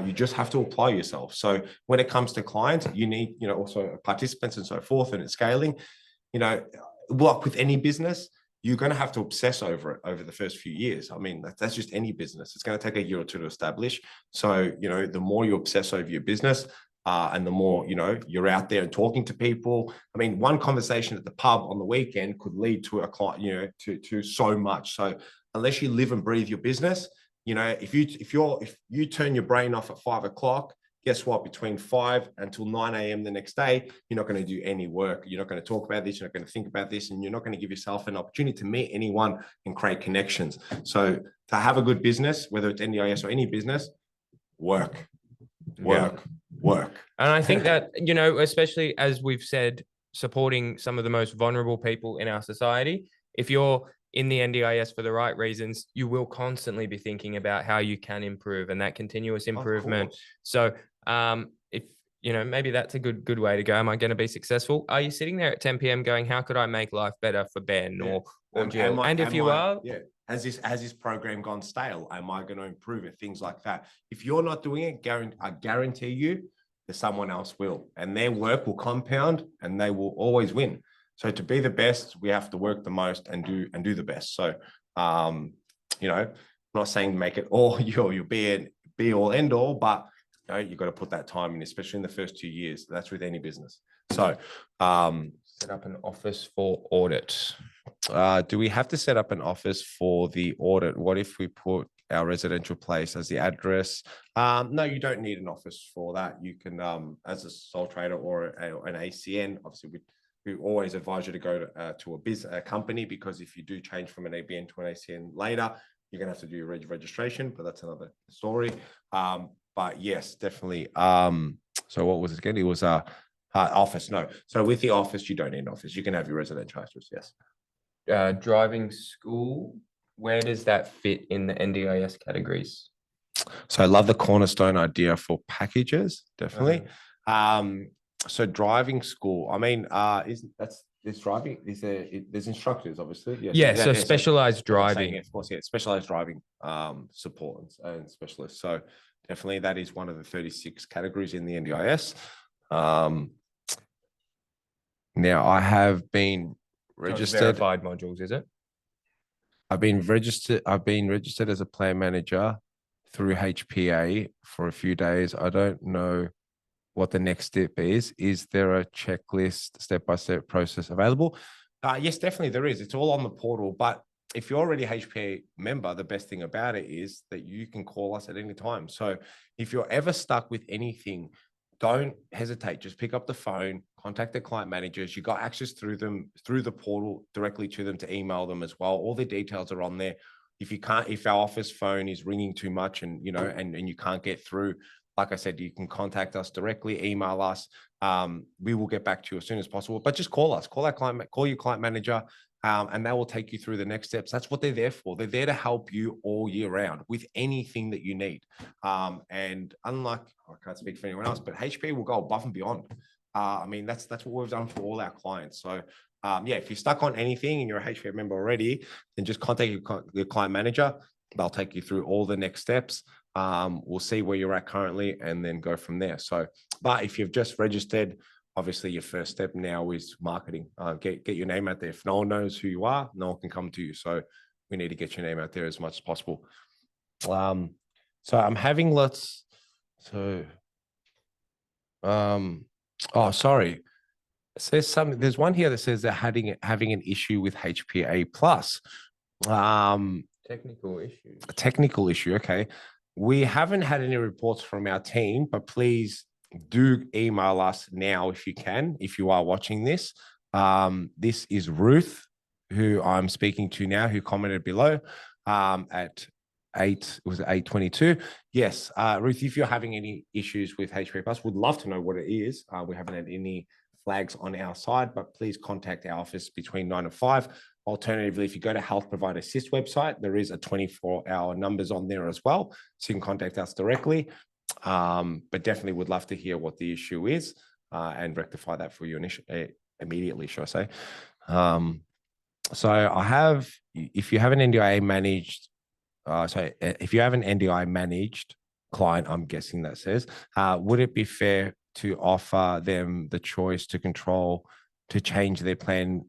You just have to apply yourself. So when it comes to clients, you need, also participants and so forth, and it's scaling, like with any business, you're going to have to obsess over it over the first few years. I mean, that's just any business. It's going to take a year or two to establish. So, the more you obsess over your business, and the more, you're out there and talking to people. I mean, one conversation at the pub on the weekend could lead to a client, to so much. So unless you live and breathe your business, if you turn your brain off at 5 o'clock, guess what? Between 5 until 9 a.m. the next day, you're not going to do any work. You're not going to talk about this. You're not going to think about this, and you're not going to give yourself an opportunity to meet anyone and create connections. So to have a good business, whether it's NDIS or any business, work. And I think that, especially as we've said, supporting some of the most vulnerable people in our society, if you're in the NDIS for the right reasons, you will constantly be thinking about how you can improve, and that continuous improvement. So if, maybe that's a good way to go. Am I going to be successful? Are you sitting there at 10 p.m. going, how could I make life better for Ben or Jill? And if you are, has this program gone stale? Am I going to improve it? Things like that. If you're not doing it, I guarantee you that someone else will, and their work will compound and they will always win. So to be the best, we have to work the most and do the best. So, I'm not saying make it all you'll be all end all, but you've got to put that time in, especially in the first 2 years. That's with any business. So, set up an office for audit. Do we have to set up an office for the audit? What if we put our residential place as the address? No, you don't need an office for that. You can, as a sole trader or an ACN, obviously we always advise you to go to a company, because if you do change from an ABN to an ACN later, you're going to have to do your registration, but that's another story. But yes, definitely. So what was it again? It was office. No. So with the office, you don't need an office. You can have your residential address. Yes. Driving school, where does that fit in the NDIS categories? So I love the Cornerstone idea for packages, definitely. So driving school, I mean, there's driving, there's instructors, obviously. Yes. So specialized driving. Of course, specialized driving support and specialists. So definitely that is one of the 36 categories in the NDIS. Now I have been registered. Verified modules, is it? I've been registered as a plan manager through HPA for a few days. I don't know what the next step is. Is there a checklist, step-by-step process available? Yes, definitely there is. It's all on the portal. But if you're already a HPA member, the best thing about it is that you can call us at any time. So if you're ever stuck with anything, don't hesitate. Just pick up the phone, contact the client managers. You got access through the portal directly to them, to email them as well. All the details are on there. If our office phone is ringing too much and you can't get through, like I said, you can contact us directly, email us. We will get back to you as soon as possible, but just call us, call your client manager, and they will take you through the next steps. That's what they're there for. They're there to help you all year round with anything that you need. And unlike, I can't speak for anyone else, but HPA will go above and beyond. I mean, that's what we've done for all our clients. So if you're stuck on anything and you're a HPA member already, then just contact your client manager. They'll take you through all the next steps. We'll see where you're at currently and then go from there. So, but if you've just registered, obviously your first step now is marketing. Get your name out there. If no one knows who you are, no one can come to you. So we need to get your name out there as much as possible. So I'm having lots. So, oh, sorry. It says something. There's one here that says they're having an issue with HPA Plus. Technical issue. A technical issue. Okay. we haven't had any reports from our team, but please do email us now if you can, if you are watching this. This is Ruth, who I'm speaking to now, who commented below at 8:22. Yes, Ruth, if you're having any issues with HPA Plus, would love to know what it is. We haven't had any flags on our side, but please contact our office between 9 and 5. Alternatively, if you go to Health Provider Assist website, there is a 24-hour numbers on there as well, so you can contact us directly. But definitely would love to hear what the issue is and rectify that for you immediately, should I say. So I have, if you have an NDIA managed, if you have an NDI managed client, I'm guessing that says, would it be fair to offer them the choice to change their plan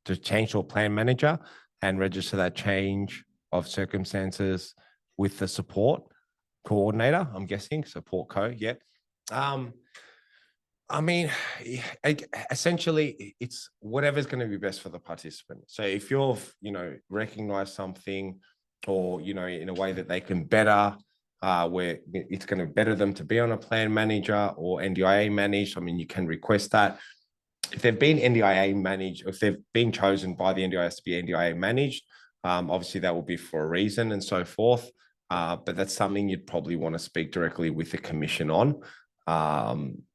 to a plan manager and register that change of circumstances with the support coordinator? I'm guessing support co. Yeah. I mean, essentially, it's whatever's going to be best for the participant. So if you've, recognize something, or, in a way that they can better, where it's going to better them to be on a plan manager or NDIA managed, I mean, you can request that. If they've been NDIA managed, if they've been chosen by the NDIS to be NDIA managed, obviously that will be for a reason and so forth. But that's something you'd probably want to speak directly with the commission on.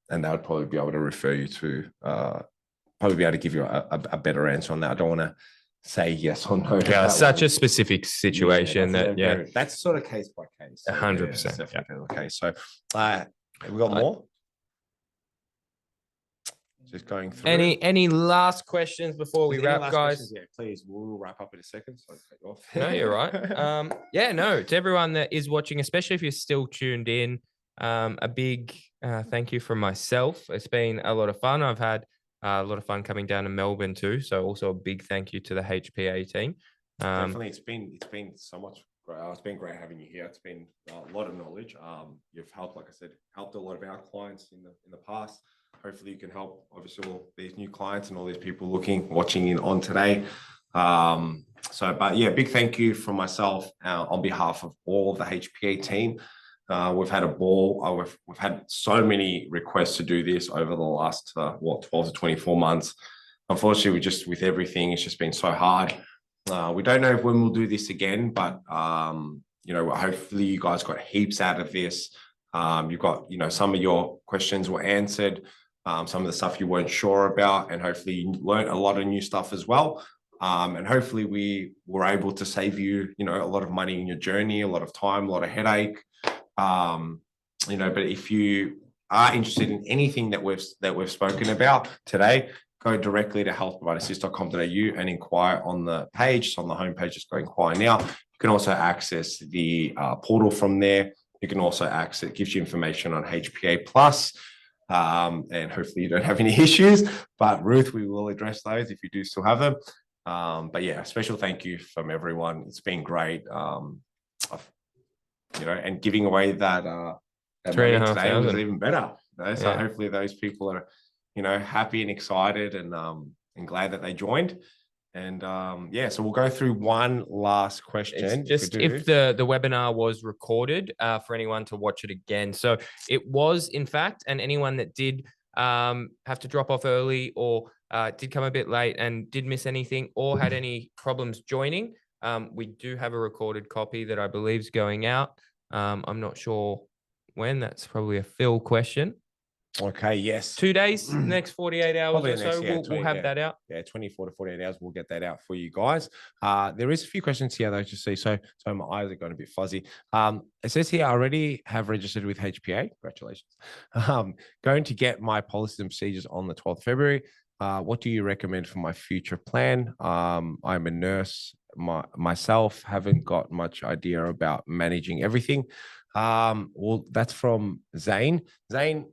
And they would probably be able to refer you to, probably be able to give you a better answer on that. I don't want to say yes or no. Yeah, such a specific situation that's sort of case by case. 100%. Okay, so have we got more? Just going through. Any last questions before we wrap, guys? Yeah, please. We'll wrap up in a second. So cut you off. No, you're right. To everyone that is watching, especially if you're still tuned in, a big thank you from myself. It's been a lot of fun. I've had a lot of fun coming down to Melbourne too. So also a big thank you to the HPA team. Definitely, it's been so much. It's been great having you here. It's been a lot of knowledge. You've helped, like I said, helped a lot of our clients in the past. Hopefully you can help, obviously, all these new clients and all these people watching in on today. But yeah, big thank you from myself on behalf of all of the HPA team. We've had a ball. We've had so many requests to do this over the last 12 to 24 months. Unfortunately, with everything, it's just been so hard. We don't know when we'll do this again, but hopefully you guys got heaps out of this. You've got, some of your questions were answered, some of the stuff you weren't sure about, and hopefully you learned a lot of new stuff as well. And hopefully we were able to save you, a lot of money in your journey, a lot of time, a lot of headache. But if you are interested in anything that we've spoken about today, go directly to healthproviderassist.com.au and inquire on the page. It's on the homepage. Just go inquire now. You can also access the portal from there. You can also access, it gives you information on HPA Plus, and hopefully you don't have any issues. But Ruth, we will address those if you do still have them. But yeah, special thank you from everyone. It's been great. And giving away that money today was even better. So hopefully those people are, happy and excited and glad that they joined. And so we'll go through one last question. Just if the webinar was recorded for anyone to watch it again. So it was, in fact, and anyone that did have to drop off early or did come a bit late and did miss anything or had any problems joining, we do have a recorded copy that I believe is going out. I'm not sure when. That's probably a Phil question. Okay, yes. 2 days, next 48 hours Probably or so, we'll have that out. Yeah, 24 to 48 hours, we'll get that out for you guys. There is a few questions here, though, to see. So my eyes are going a bit fuzzy. It says here, I already have registered with HPA. Congratulations. Going to get my policies and procedures on the 12th of February. What do you recommend for my future plan? I'm a nurse myself, haven't got much idea about managing everything. Well, that's from Zane. Zane,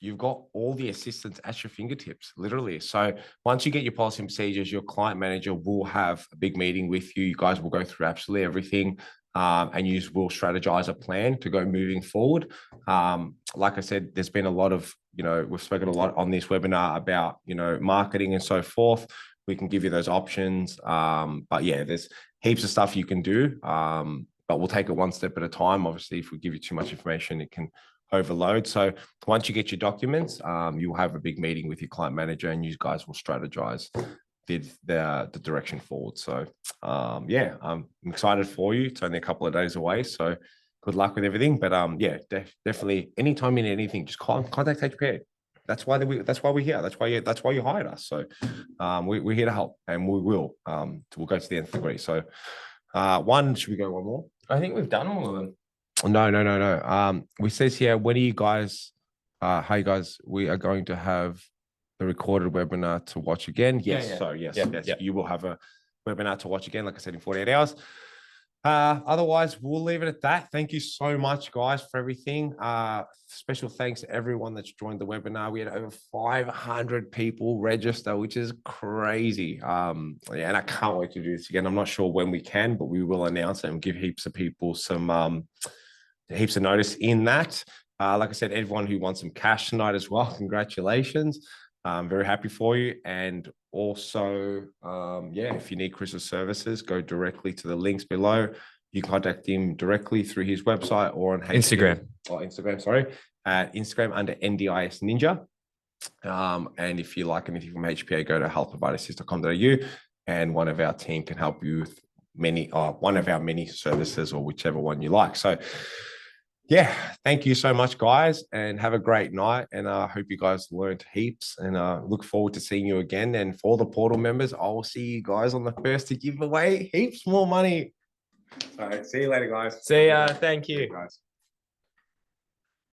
you've got all the assistance at your fingertips, literally. So once you get your policy and procedures, your client manager will have a big meeting with you. You guys will go through absolutely everything, and you will strategize a plan to go moving forward. Like I said, there's been a lot of, we've spoken a lot on this webinar about, marketing and so forth. We can give you those options. But yeah, there's heaps of stuff you can do. but we'll take it one step at a time. Obviously, if we give you too much information, it can overload. So once you get your documents, you'll have a big meeting with your client manager and you guys will strategize the direction forward. So yeah, I'm excited for you. It's only a couple of days away, so good luck with everything. But yeah, definitely anytime you need anything, just contact HPA. That's why we're here. That's why you hired us. So we're here to help, and we will. We'll go to the nth degree. So should we go one more? I think we've done all of them. No. We says here, when are you guys? Hi guys, we are going to have the recorded webinar to watch again. Yes. Yeah. So yes, Yeah. you will have a webinar to watch again, like I said, in 48 hours. Otherwise, we'll leave it at that. Thank you so much, guys, for everything. Special thanks to everyone that's joined the webinar. We had over 500 people register, which is crazy. Yeah, and I can't wait to do this again. I'm not sure when we can, but we will announce it and give heaps of people some heaps of notice in that. Like I said, everyone who wants some cash tonight as well, congratulations. I'm very happy for you. And also, yeah, if you need Chris's services, go directly to the links below. You can contact him directly through his website or on Instagram. Instagram, sorry, at Instagram under NDIS Ninja. And if you like anything from HPA, go to healthprovidersys.com.au and one of our team can help you with one of our many services or whichever one you like. So yeah, thank you so much, guys, and have a great night. And I hope you guys learned heaps and look forward to seeing you again. And for all the portal members, I will see you guys on the 1st to give away heaps more money. All right, see you later, guys. See ya. Thank you. Guys.